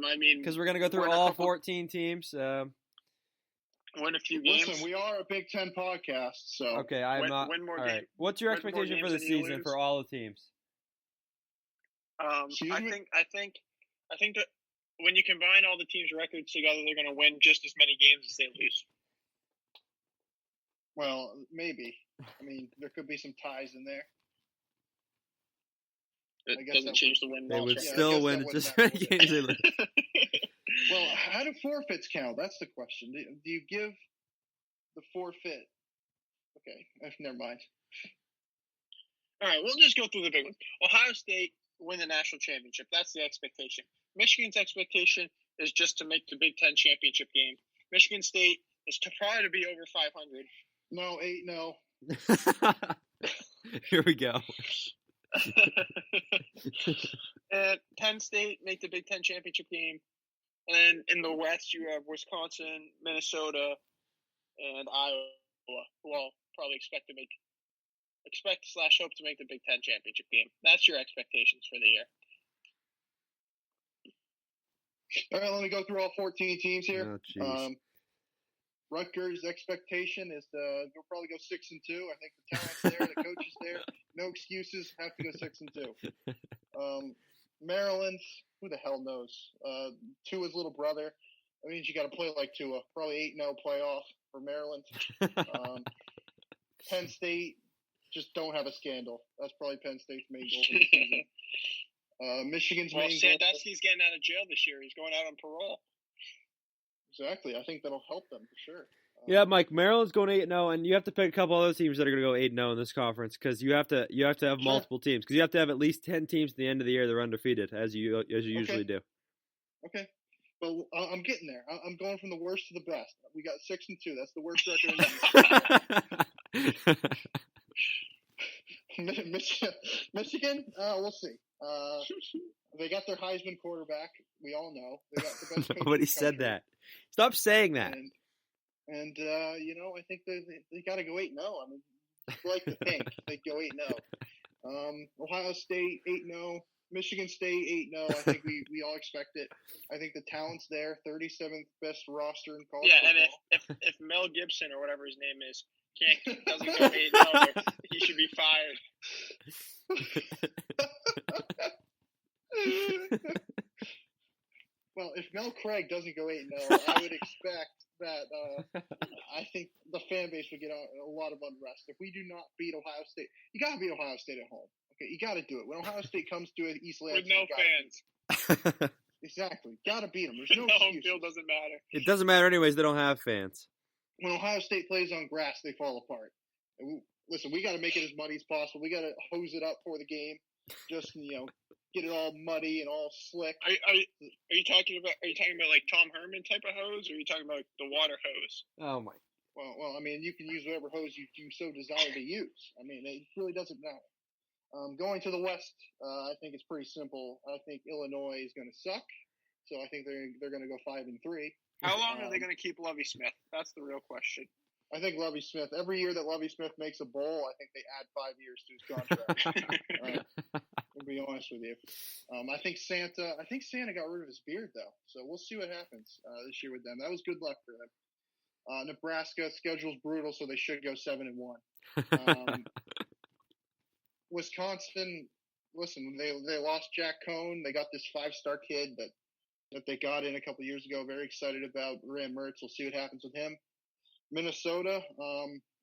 Because we're going to go through all 14 teams. Win a few games. Listen, we are a Big Ten podcast, so okay. I'm not. Win more all games. Right. What's your expectation for the season for all the teams? I think that when you combine all the teams' records together, they're going to win just as many games as they lose. Well, maybe. I mean, there could be some ties in there. It doesn't change the win. They would still win just as many games as they lose. Well, how do forfeits count? That's the question. Do you give the forfeit? Okay, never mind. All right, we'll just go through the big ones. Ohio State win the national championship. That's the expectation. Michigan's expectation is just to make the Big Ten championship game. Michigan State is to probably to be over 500. No, 8-0. Here we go. And Penn State make the Big Ten championship game. And then in the West, you have Wisconsin, Minnesota, and Iowa, who all probably expect / hope to make the Big Ten championship game. That's your expectations for the year. All right, let me go through all 14 teams here. Oh, Rutgers' expectation is they'll probably go 6-2. I think the talent's there, the coach is there. No excuses. Have to go 6-2. Maryland, who the hell knows? Tua's little brother. That means you got to play like Tua. Probably 8-0 playoff for Maryland. Penn State just don't have a scandal. That's probably Penn State's main goal for the season. Michigan's main goal. Sandusky's getting out of jail this year. He's going out on parole. Exactly. I think that'll help them for sure. Yeah, Mike, Maryland's going 8-0, and you have to pick a couple other teams that are going to go 8-0 in this conference because you have to have multiple teams because you have to have at least 10 teams at the end of the year that are undefeated as you usually do. Okay. Well, I'm getting there. I'm going from the worst to the best. We got 6-2. That's the worst record in the league. Michigan, we'll see. They got their Heisman quarterback. We all know. They got the best coach. Nobody said that. Stop saying that. And I think they got to go 8-0. I mean, like to think they go 8-0. Ohio State 8-0. Michigan State 8-0. I think we all expect it. I think the talent's there. 37th best roster in college football. And if Mel Gibson or whatever his name is doesn't go 8-0, he should be fired. Well, if Mel Craig doesn't go 8-0, I would expect that I think the fan base would get a lot of unrest. If we do not beat Ohio State, you got to beat Ohio State at home. Okay, you got to do it. When Ohio State comes to East Lansing, with no fans. Exactly. Got to beat them. There's no home field doesn't matter. It doesn't matter anyways. They don't have fans. When Ohio State plays on grass, they fall apart. Listen, we got to make it as muddy as possible. We got to hose it up for the game. Just get it all muddy and all slick. Are you talking about like Tom Herman type of hose, or are you talking about the water hose? Oh my. Well, I mean, you can use whatever hose you so desire to use. I mean, it really doesn't matter. Going to the West, I think it's pretty simple. I think Illinois is going to suck. so I think they're going to go 5-3. How long are they going to keep Lovie Smith? That's the real question. I think Lovie Smith. Every year that Lovie Smith makes a bowl, I think they add 5 years to his contract. To be honest with you, I think Santa got rid of his beard though, so we'll see what happens this year with them. That was good luck for them. Nebraska schedule's brutal, so they should go 7-1. Wisconsin, listen, they lost Jack Cohn. They got this 5-star kid that they got in a couple years ago. Very excited about Graham Mertz. We'll see what happens with him. Minnesota,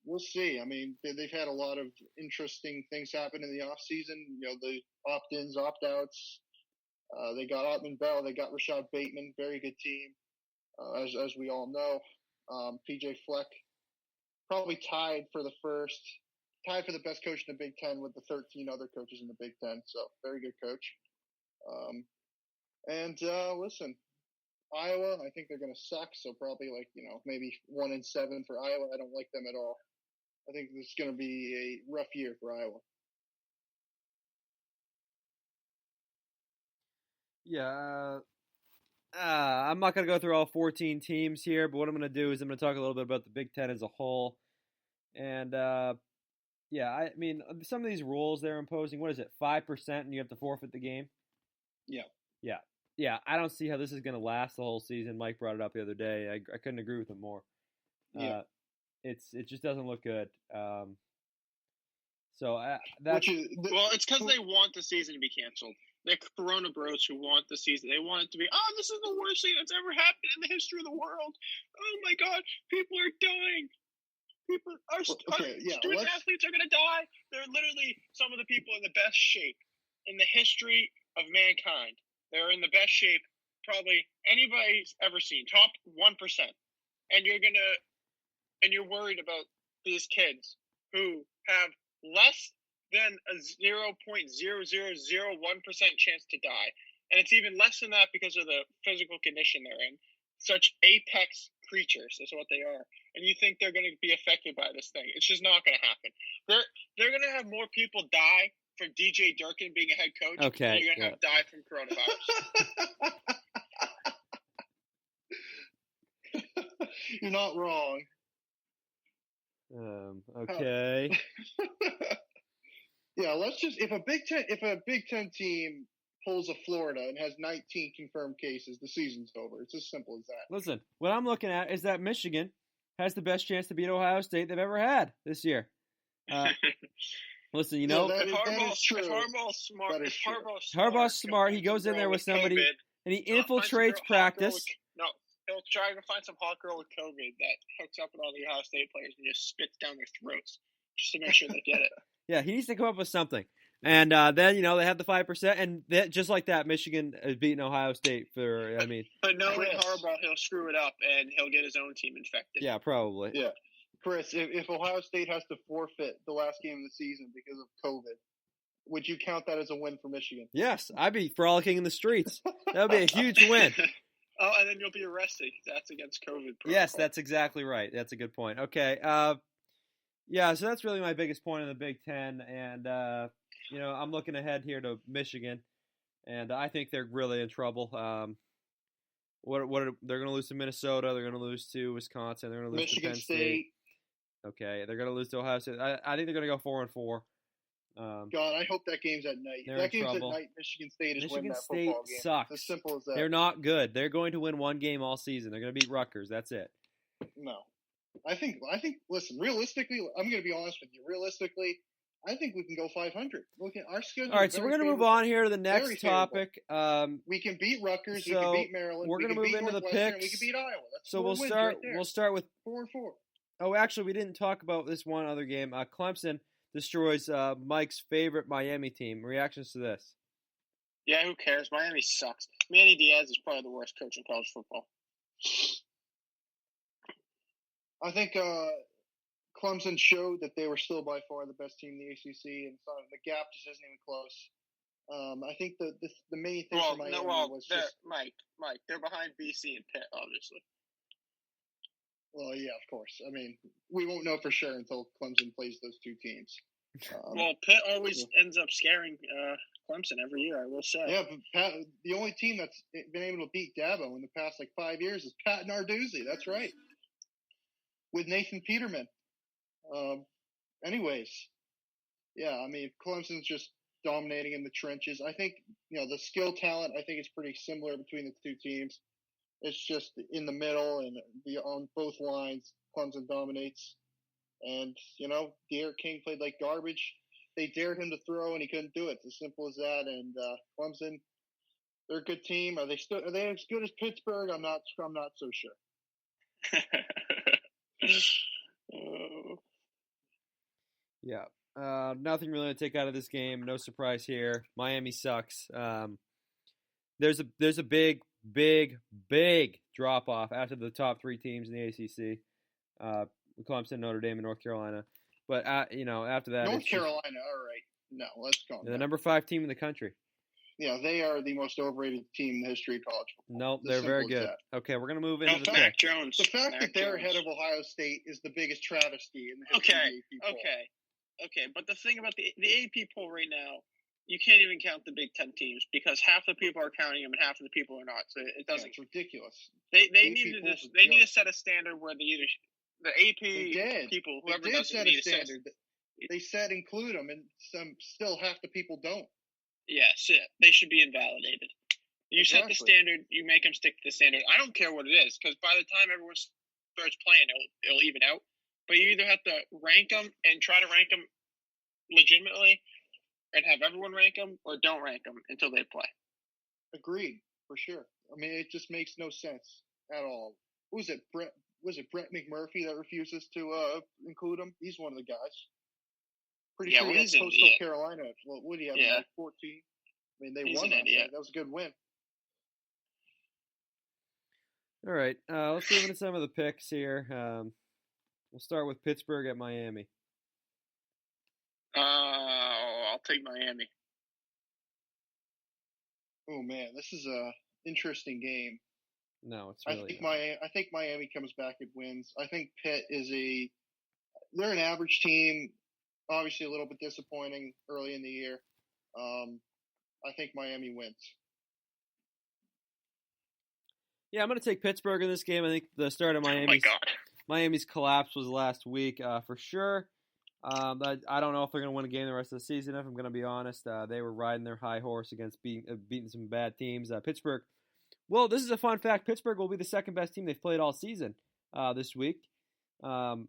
we'll see. I mean, they've had a lot of interesting things happen in the offseason. You know, the opt-ins, opt-outs. They got Ottman Bell. They got Rashad Bateman. Very good team, as we all know. PJ Fleck probably tied for the best coach in the Big Ten with the 13 other coaches in the Big Ten. So very good coach. Listen, Iowa, I think they're going to suck. So probably maybe 1-7 for Iowa. I don't like them at all. I think this is going to be a rough year for Iowa. Yeah. I'm not going to go through all 14 teams here, but what I'm going to do is I'm going to talk a little bit about the Big Ten as a whole. And, I mean, some of these rules they're imposing, what is it, 5% and you have to forfeit the game? Yeah. Yeah, I don't see how this is going to last the whole season. Mike brought it up the other day. I couldn't agree with him more. Yeah. It just doesn't look good. That's well, it's because they want the season to be canceled. They're Corona bros who want the season. They want it to be, this is the worst thing that's ever happened in the history of the world. Oh my God, people are dying. Student athletes are going to die. They're literally some of the people in the best shape in the history of mankind. They're in the best shape probably anybody's ever seen. Top 1%. And you're worried about these kids who have less than a 0.0001% chance to die. And it's even less than that because of the physical condition they're in. Such apex creatures is what they are. And you think they're going to be affected by this thing. It's just not going to happen. They're going to have more people die from DJ Durkin being a head coach than you're going to have die from coronavirus. You're not wrong. Okay. Yeah, if a Big Ten team pulls a Florida and has 19 confirmed cases, the season's over. It's as simple as that. Listen, what I'm looking at is that Michigan has the best chance to beat Ohio State they've ever had this year. Listen, Harbaugh's smart. He goes in there with somebody, COVID, and he infiltrates practice. He'll try to find some hot girl with COVID that hooks up with all the Ohio State players and just spits down their throats just to make sure they get it. Yeah, he needs to come up with something. And then, they have the 5%, and just like that, Michigan has beaten Ohio State for, But knowing Harbaugh, he'll screw it up, and he'll get his own team infected. Yeah, probably. Yeah. Chris, if Ohio State has to forfeit the last game of the season because of COVID, would you count that as a win for Michigan? Yes, I'd be frolicking in the streets. That would be a huge win. Oh, and then you'll be arrested. That's against COVID protocol. Yes, that's exactly right. That's a good point. Okay. So that's really my biggest point in the Big Ten. And, I'm looking ahead here to Michigan. And I think they're really in trouble. They're going to lose to Minnesota. They're going to lose to Wisconsin. They're going to lose Michigan to Penn State. Okay, they're going to lose to Ohio State. I think they're going to go 4-4. God, I hope that game's at night. That game's at night. Michigan State is winning that football game. Sucks. It's as simple as that. They're not good. They're going to win one game all season. They're going to beat Rutgers. That's it. No. I think. Listen, realistically, I'm going to be honest with you. Realistically, I think we can go 500. Look at our schedule. All right, so we're going to move on here to the next topic. We can beat Rutgers. We can beat Maryland. We're going to move into the picks. We can beat Iowa. So we'll start. We'll start with 4-4. Oh, actually, we didn't talk about this one other game. Clemson destroys Mike's favorite Miami team. Reactions to this? Yeah, who cares? Miami sucks. Manny Diaz is probably the worst coach in college football. I think Clemson showed that they were still by far the best team in the ACC, and the gap just isn't even close. I think the main thing for Miami was just Mike. They're behind BC and Pitt, obviously. Well, yeah, of course. I mean, we won't know for sure until Clemson plays those two teams. Well, Pitt always ends up scaring Clemson every year, I will say. Yeah, but the only team that's been able to beat Dabo in the past 5 years is Pat Narduzzi. That's right, with Nathan Peterman. Anyways, yeah, I mean, Clemson's just dominating in the trenches. I think the skill talent. I think is pretty similar between the two teams. It's just in the middle and on both lines, Clemson dominates. And De'Aaron King played like garbage. They dared him to throw, and he couldn't do it. It's as simple as that. And Clemson, they're a good team. Are they as good as Pittsburgh? I'm not so sure. Yeah. Nothing really to take out of this game. No surprise here. Miami sucks. There's a big drop off after the top three teams in the ACC. Clemson, Notre Dame, and North Carolina. But after that, North Carolina, all right. No, let's go. The number 5 team in the country. Yeah, they are the most overrated team in the history of college football. No, they're very good. Okay, we're gonna move into the Mac Jones. The fact that they're ahead of Ohio State is the biggest travesty in the history of the AP poll. Okay. But the thing about the AP poll right now, you can't even count the Big Ten teams because half the people are counting them and half of the people are not. So it doesn't. It's ridiculous. They need to set a standard where the AP people, whoever does it, need to set a standard. They said include them, and still half the people don't. Yes, they should be invalidated. You set the standard, you make them stick to the standard. I don't care what it is, because by the time everyone starts playing, it'll even out. But you either have to rank them and try to rank them legitimately and have everyone rank them, or don't rank them until they play. Agreed, for sure. I mean, it just makes no sense at all. Was it Brett McMurphy that refuses to include him? He's one of the guys. Pretty sure he had Coastal Carolina. What would he have? Like 14? I mean, they won that. That was a good win. All right. Let's move into some of the picks here. We'll start with Pittsburgh at Miami. I'll take Miami. Oh, man. This is a interesting game. No, it's really I think Miami comes back and wins. I think Pitt they're an average team. Obviously, a little bit disappointing early in the year. I think Miami wins. Yeah, I'm going to take Pittsburgh in this game. I think the start of Miami's collapse was last week for sure. I don't know if they're going to win a game the rest of the season, if I'm going to be honest. They were riding their high horse against beating some bad teams. Pittsburgh, well, this is a fun fact. Pittsburgh will be the second best team they've played all season this week behind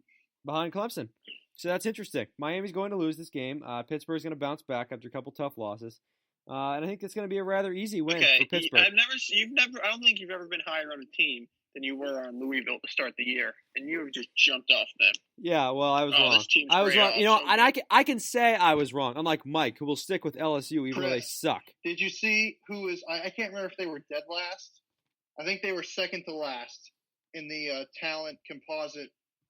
Clemson. So that's interesting. Miami's going to lose this game. Pittsburgh's going to bounce back after a couple tough losses. And I think it's going to be a rather easy win for Pittsburgh. I don't think you've ever been higher on a team than you were on Louisville to start the year, and you just jumped off them. Yeah, well, I was wrong. I was wrong. And I can say I was wrong. Unlike Mike, who will stick with LSU even though they suck. Did you see who was? I can't remember if they were dead last. I think they were second to last in the talent composite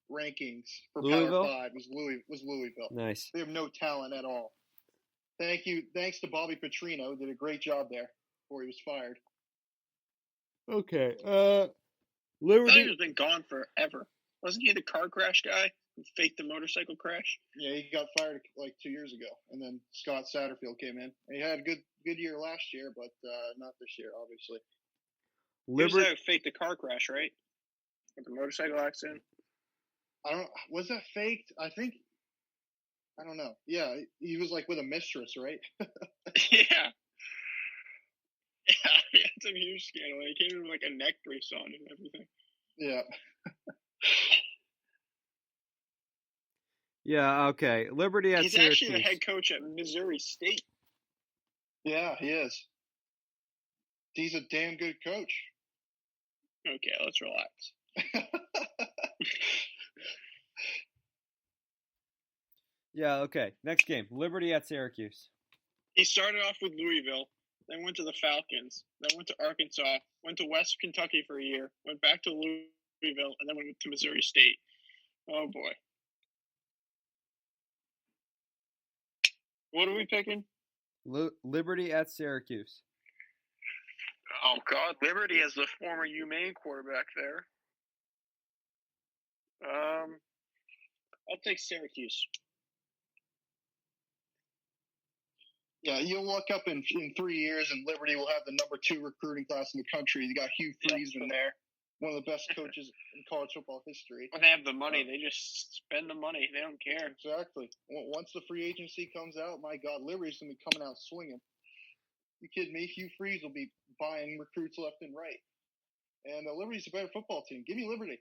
rankings for Louisville? Power 5 was Louisville. Nice. They have no talent at all. Thanks to Bobby Petrino, who did a great job there before he was fired. Okay. Liberty has been gone forever. Wasn't he the car crash guy who faked the motorcycle crash? Yeah, he got fired like 2 years ago, and then Scott Satterfield came in. And he had a good year last year, but not this year, obviously. He was that who faked the car crash, right? With the motorcycle accident. Was that faked? I don't know. Yeah, he was like with a mistress, right? Yeah. Yeah, he had some huge scandal. He came in with like a neck brace on and everything. Yeah. Yeah, okay. Liberty at Syracuse. He's actually the head coach at Missouri State. Yeah, he is. He's a damn good coach. Okay, let's relax. Yeah, okay. Next game. Liberty at Syracuse. He started off with Louisville, then went to the Falcons, then went to Arkansas, went to West Kentucky for a year, went back to Louisville, and then went to Missouri State. Oh, boy. What are we picking? Liberty at Syracuse. Oh, God. Liberty as the former UMaine quarterback there. I'll take Syracuse. Yeah, you'll look up in 3 years, and Liberty will have the number 2 recruiting class in the country. You got Hugh Freeze in there, one of the best coaches in college football history. When they have the money, they just spend the money. They don't care. Exactly. Once the free agency comes out, my God, Liberty's going to be coming out swinging. You kidding me? Hugh Freeze will be buying recruits left and right. And Liberty's a better football team. Give me Liberty.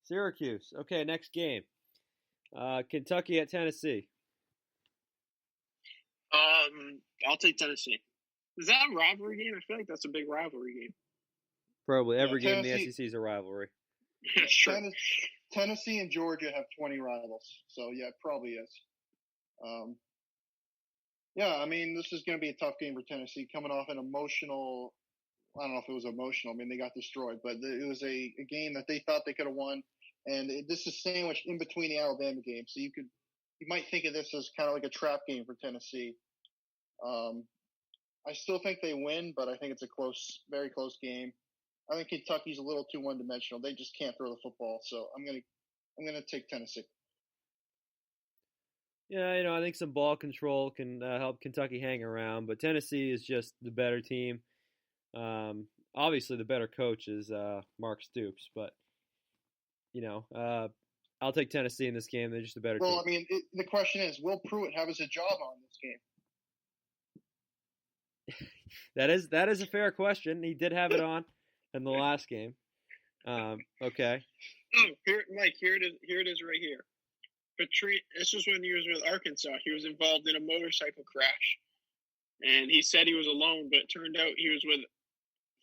Syracuse. Okay, next game. Kentucky at Tennessee. I'll take Tennessee. Is that a rivalry game? I feel like that's a big rivalry game. Probably every game in the SEC is a rivalry. Sure. Tennessee and Georgia have 20 rivals, so yeah, it probably is. Yeah, I mean, this is going to be a tough game for Tennessee, coming off an emotional. I don't know if it was emotional. I mean, they got destroyed, but it was a game that they thought they could have won, and this is sandwiched in between the Alabama game, so you might think of this as kind of like a trap game for Tennessee. I still think they win, but I think it's a very close game. I think Kentucky's a little too one-dimensional. They just can't throw the football, so I'm gonna take Tennessee. Yeah, I think some ball control can help Kentucky hang around, but Tennessee is just the better team. Obviously, the better coach is Mark Stoops, but I'll take Tennessee in this game. They're just a better team. Well, I mean, the question is, will Pruitt have a job on this game? That is a fair question. He did have it on in the last game. Okay. Oh, Mike, here it is right here. This was when he was with Arkansas. He was involved in a motorcycle crash. And he said he was alone, but it turned out he was with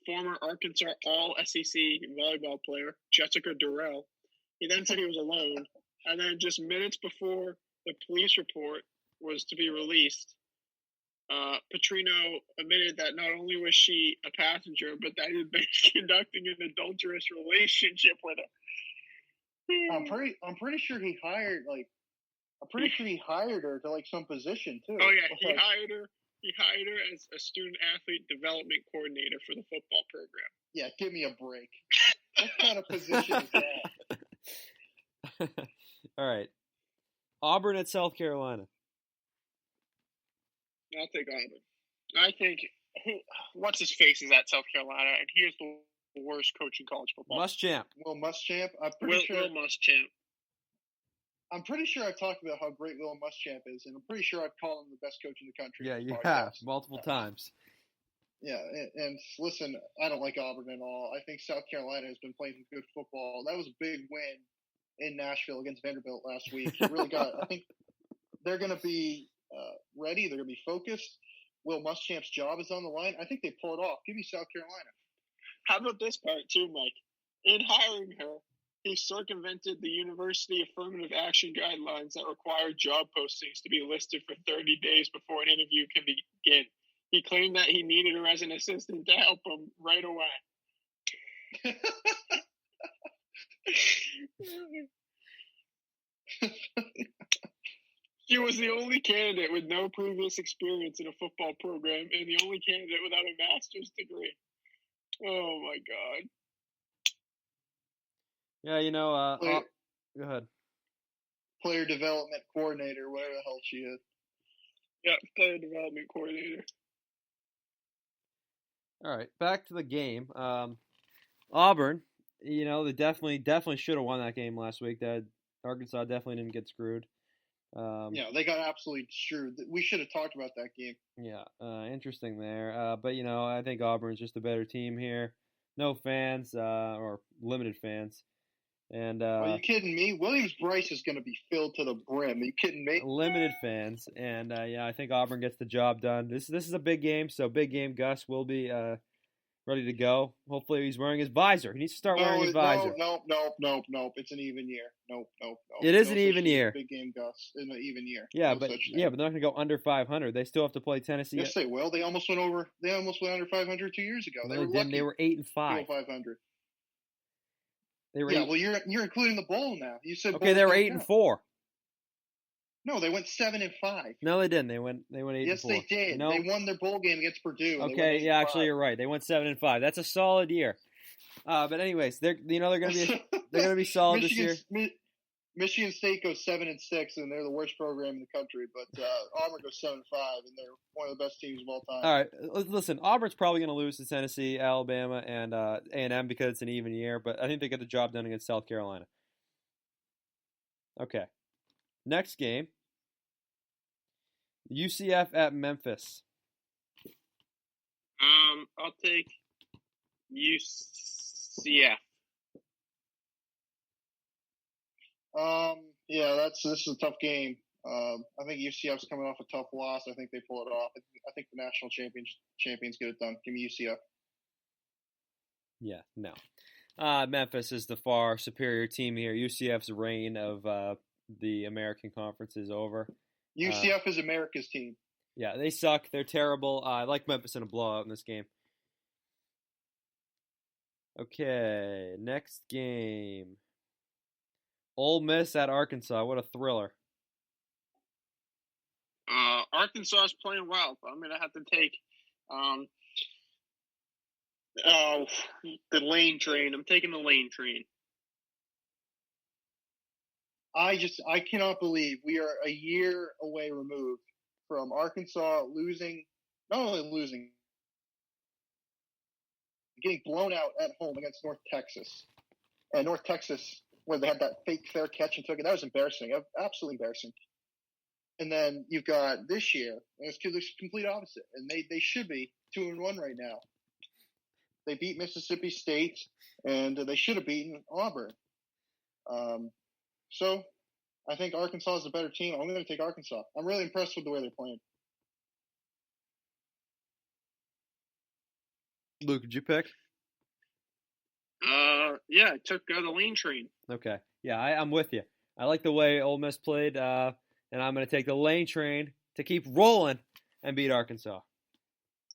former Arkansas All-SEC volleyball player, Jessica Durrell. He then said he was alone. And then just minutes before the police report was to be released, Petrino admitted that not only was she a passenger, but that he had been conducting an adulterous relationship with her. I'm pretty sure he hired her to some position too. Oh yeah, he hired her. He hired her as a student athlete development coordinator for the football program. Yeah, give me a break. What kind of position is that? All right, Auburn at South Carolina. I'll take Auburn. I think what's his face is at South Carolina, and he is the worst coach in college football. Muschamp. Will Muschamp. Will Muschamp. I'm pretty sure I've talked about how great Will Muschamp is, and I'm pretty sure I've called him the best coach in the country. Yeah, you have multiple times. Yeah, and listen, I don't like Auburn at all. I think South Carolina has been playing some good football. That was a big win in Nashville against Vanderbilt last week. It really I think they're going to be ready. They're going to be focused. Will Muschamp's job is on the line. I think they pull it off. Give me South Carolina. How about this part too, Mike? In hiring her, he circumvented the university affirmative action guidelines that require job postings to be listed for 30 days before an interview can begin. He claimed that he needed her as an assistant to help him right away. She was the only candidate with no previous experience in a football program and the only candidate without a master's degree. Oh, my God. Yeah, go ahead. Player development coordinator, whatever the hell she is. Yeah, player development coordinator. All right, back to the game. Auburn, they definitely should have won that game last week. That Arkansas definitely didn't get screwed. They got absolutely screwed. We should have talked about that game. Yeah, interesting there. But I think Auburn's just a better team here. No fans or limited fans. And are you kidding me? Williams-Brice is going to be filled to the brim. Are you kidding me? Limited fans, and I think Auburn gets the job done. This is a big game, so big game. Gus will be ready to go. Hopefully, he's wearing his visor. He needs to start wearing his visor. No. It's an even year. Nope. It is an even year. Big game, Gus. In an even year. Yeah, but they're not going to go under 500. They still have to play Tennessee. Yes, they will. They almost went over. They almost went under 500 2 years ago. No, they were 8-5. 500. They were well, you're including the bowl now. You said okay. They were 8-4. No, they went 7-5. No, they didn't. They went 8-4. Yes, they did. No. They won their bowl game against Purdue. Okay, yeah, actually, you're right. They went 7-5. That's a solid year. But anyways, they're going to be solid this year. Michigan State goes 7-6, and they're the worst program in the country. But Auburn goes 7-5, and they're one of the best teams of all time. All right, listen. Auburn's probably going to lose to Tennessee, Alabama, and A&M because it's an even year. But I think they get the job done against South Carolina. Okay, next game. UCF at Memphis. I'll take UCF. Yeah, this is a tough game. I think UCF's coming off a tough loss. I think they pull it off. I think the national champions get it done. Give me UCF. Yeah, no. Memphis is the far superior team here. UCF's reign of the American Conference is over. UCF is America's team. Yeah, they suck. They're terrible. I like Memphis in a blowout in this game. Okay, next game. Ole Miss at Arkansas. What a thriller. Arkansas is playing well, but I'm going to have to take the Lane train. I'm taking the Lane train. I cannot believe we are a year away removed from Arkansas not only losing, getting blown out at home against North Texas. And North Texas, where they had that fake fair catch and took it, that was embarrassing, absolutely embarrassing. And then you've got this year, and it's the complete opposite. And they should be 2-1 right now. They beat Mississippi State, and they should have beaten Auburn. So I think Arkansas is a better team. I'm going to take Arkansas. I'm really impressed with the way they're playing. Luke, did you pick? Yeah, I took the Lane train. Okay. Yeah, I'm with you. I like the way Ole Miss played, and I'm going to take the Lane train to keep rolling and beat Arkansas.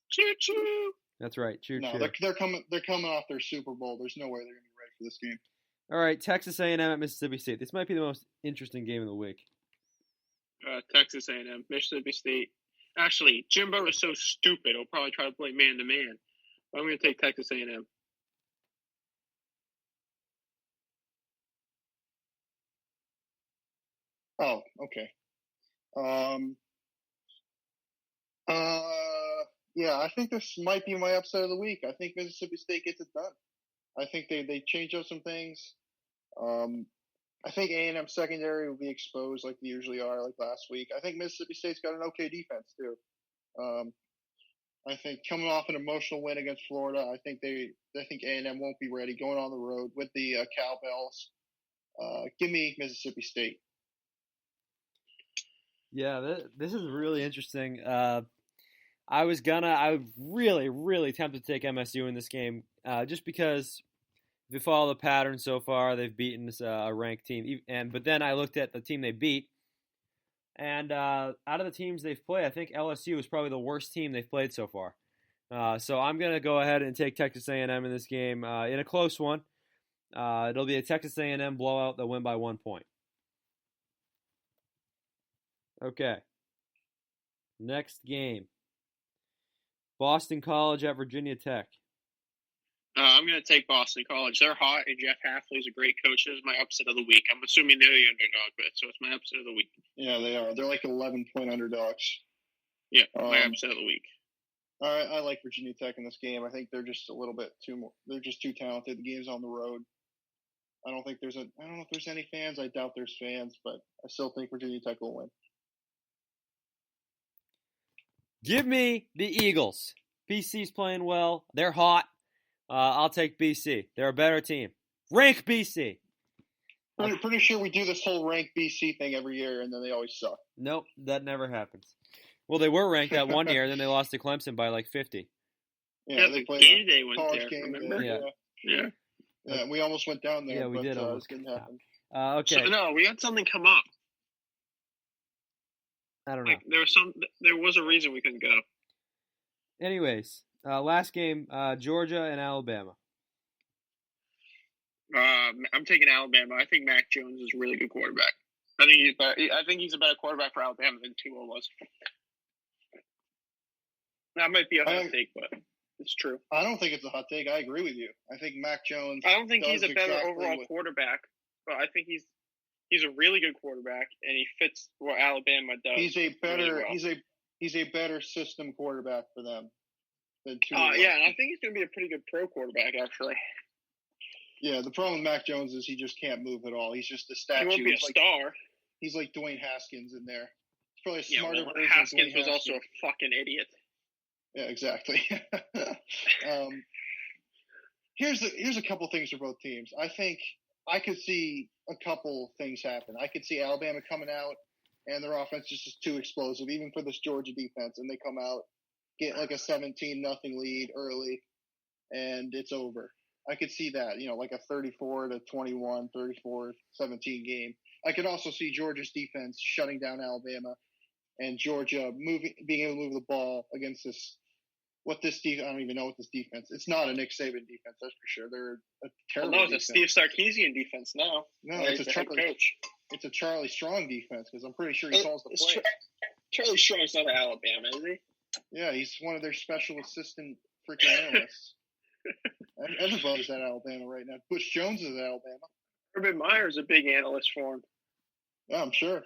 Choo-choo! That's right. Choo-choo. No, they're coming off their Super Bowl. There's no way they're going to be ready for this game. All right, Texas A&M at Mississippi State. This might be the most interesting game of the week. Texas A&M, Mississippi State. Actually, Jimbo is so stupid, he'll probably try to play man-to-man. But I'm going to take Texas A&M. Oh, okay. Yeah, I think this might be my upset of the week. I think Mississippi State gets it done. I think they change up some things. I think A&M secondary will be exposed like they usually are, like last week. I think Mississippi State's got an okay defense too. I think coming off an emotional win against Florida, I think A&M won't be ready going on the road with the cowbells. Give me Mississippi State. Yeah, this is really interesting. I was really, really tempted to take MSU in this game, just because if you follow the pattern so far, they've beaten a ranked team. But then I looked at the team they beat, and out of the teams they've played, I think LSU is probably the worst team they've played so far. So I'm going to go ahead and take Texas A&M in this game in a close one. It'll be a Texas A&M blowout. They'll win by 1 point. Okay. Next game. Boston College at Virginia Tech. I'm going to take Boston College. They're hot, and Jeff Hafley's a great coach. This is my upset of the week. I'm assuming they're the underdog, but so it's my upset of the week. Yeah, they are. They're like 11-point underdogs. Yeah, my upset of the week. All right, I like Virginia Tech in this game. I think they're just a little bit they're just too talented. The game's on the road. I don't know if there's any fans. I doubt there's fans, but I still think Virginia Tech will win. Give me the Eagles. BC's playing well. They're hot. I'll take BC. They're a better team. Rank BC. Pretty sure we do this whole rank BC thing every year, and then they always suck. Nope, that never happens. Well, they were ranked that one year, and then they lost to Clemson by like 50. Yeah, they played game day went college there, game. remember? Yeah, we almost went down there. Yeah, we did almost. It didn't happen. Okay. So, no, we had something come up. I don't know. There was a reason we couldn't go. Anyways, last game, Georgia and Alabama. I'm taking Alabama. I think Mac Jones is a really good quarterback. I think he's a better quarterback for Alabama than Tua was. That might be a hot take, but it's true. I don't think it's a hot take. I agree with you. I think Mac Jones. I don't think he's a better overall quarterback, but I think he's He's a really good quarterback, and he fits what Alabama does. He's a better really well. he's a better system quarterback for them than Tua. Yeah, and I think he's going to be a pretty good pro quarterback, actually. Yeah, the problem with Mac Jones is he just can't move at all. He's just a statue. He won't be a star. He's like Dwayne Haskins in there. He's probably a smarter well, version Haskins of Dwayne was also a fucking idiot. Yeah, exactly. Here's a couple things for both teams. I think I could see a couple things happen. I could see Alabama coming out and their offense is just too explosive, even for this Georgia defense, and they come out, get like a 17-0 lead early, and it's over. I could see that, like a 34-21, 34-17 game. I could also see Georgia's defense shutting down Alabama and Georgia being able to move the ball against this. I don't even know what this defense. It's not a Nick Saban defense, that's for sure. They're a terrible. No, it's a Steve Sarkisian defense now. No, it's a coach. It's a Charlie Strong defense because I'm pretty sure he calls the play. Charlie Strong's not at Alabama, is he? Yeah, he's one of their special assistant freaking analysts. Everybody's at Alabama right now. Butch Jones is at Alabama. Urban Meyer's a big analyst for him. Yeah, I'm sure.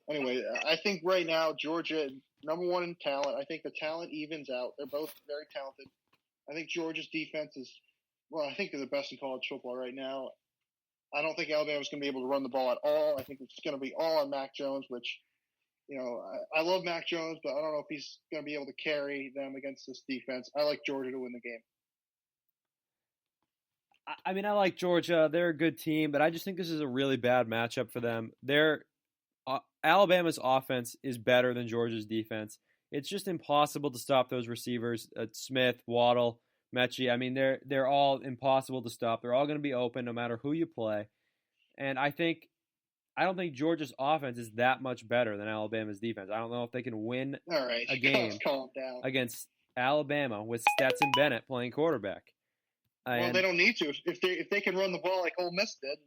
Anyway, I think right now Georgia, number one in talent. I think the talent evens out. They're both very talented. I think Georgia's defense I think they're the best in college football right now. I don't think Alabama's going to be able to run the ball at all. I think it's going to be all on Mac Jones, which, I love Mac Jones, but I don't know if he's going to be able to carry them against this defense. I like Georgia to win the game. I mean, I like Georgia. They're a good team, but I just think this is a really bad matchup for them. Alabama's offense is better than Georgia's defense. It's just impossible to stop those receivers, Smith, Waddle, Mechie. I mean, they're all impossible to stop. They're all going to be open no matter who you play. And I don't think Georgia's offense is that much better than Alabama's defense. I don't know if they can win a game against Alabama with Stetson Bennett playing quarterback. Well, they don't need to. If they can run the ball like Ole Miss did, it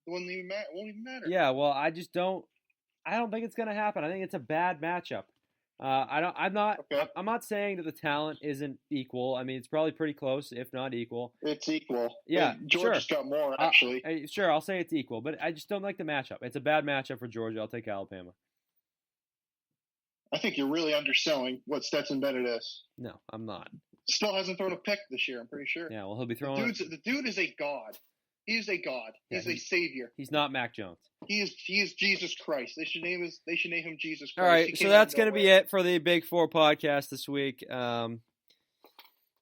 won't even matter. Yeah, well, I don't think it's going to happen. I think it's a bad matchup. I'm not saying that the talent isn't equal. I mean, it's probably pretty close, if not equal. It's equal. Yeah, Georgia's got more, actually. Sure, I'll say it's equal, but I just don't like the matchup. It's a bad matchup for Georgia. I'll take Alabama. I think you're really underselling what Stetson Bennett is. No, I'm not. Still hasn't thrown a pick this year, I'm pretty sure. Yeah, well, he'll be throwing. The dude is a god. He's a god. He's a savior. He's not Mac Jones. He is Jesus Christ. They should name him Jesus Christ. All right, so that's going to be it for the Big Four podcast this week.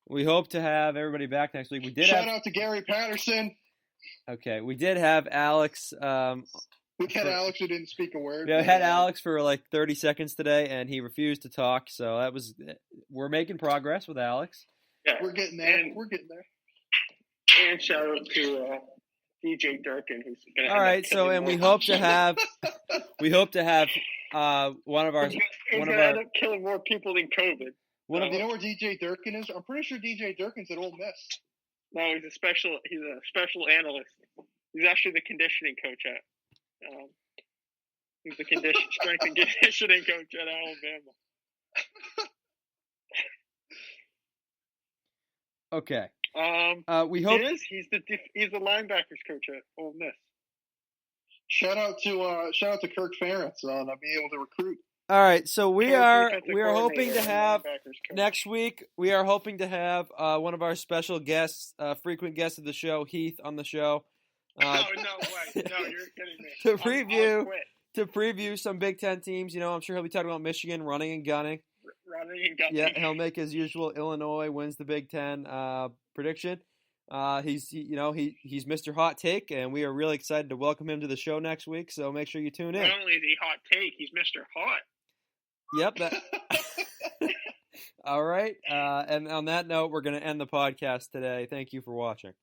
We hope to have everybody back next week. Shout out to Gary Patterson. Okay, we did have Alex. We had Alex who didn't speak a word. Yeah, we had Alex for like 30 seconds today, and he refused to talk. So we're making progress with Alex. Yeah, we're getting there. And shout out to DJ Durkin, who's going to. All right, so and we hope to have one of our end up killing more people than COVID. You know where DJ Durkin is? I'm pretty sure DJ Durkin's at Ole Miss. No, he's a special analyst. He's actually the conditioning coach at. He's the strength and conditioning coach at Alabama. Okay. We hope he's the linebackers coach at Ole Miss. Shout out to Kirk Ferentz on being able to recruit. All right, so we are hoping to have next week. We are hoping to have one of our special guests, frequent guests of the show, Heath, on the show. No way! No, you're kidding me. To preview some Big Ten teams. I'm sure he'll be talking about Michigan running and gunning. Yeah, he'll make his usual Illinois wins the Big Ten prediction. He's Mr. Hot Take, and we are really excited to welcome him to the show next week. So make sure you tune in. Not only is he Hot Take, he's Mr. Hot. Yep. All right. And on that note, we're going to end the podcast today. Thank you for watching.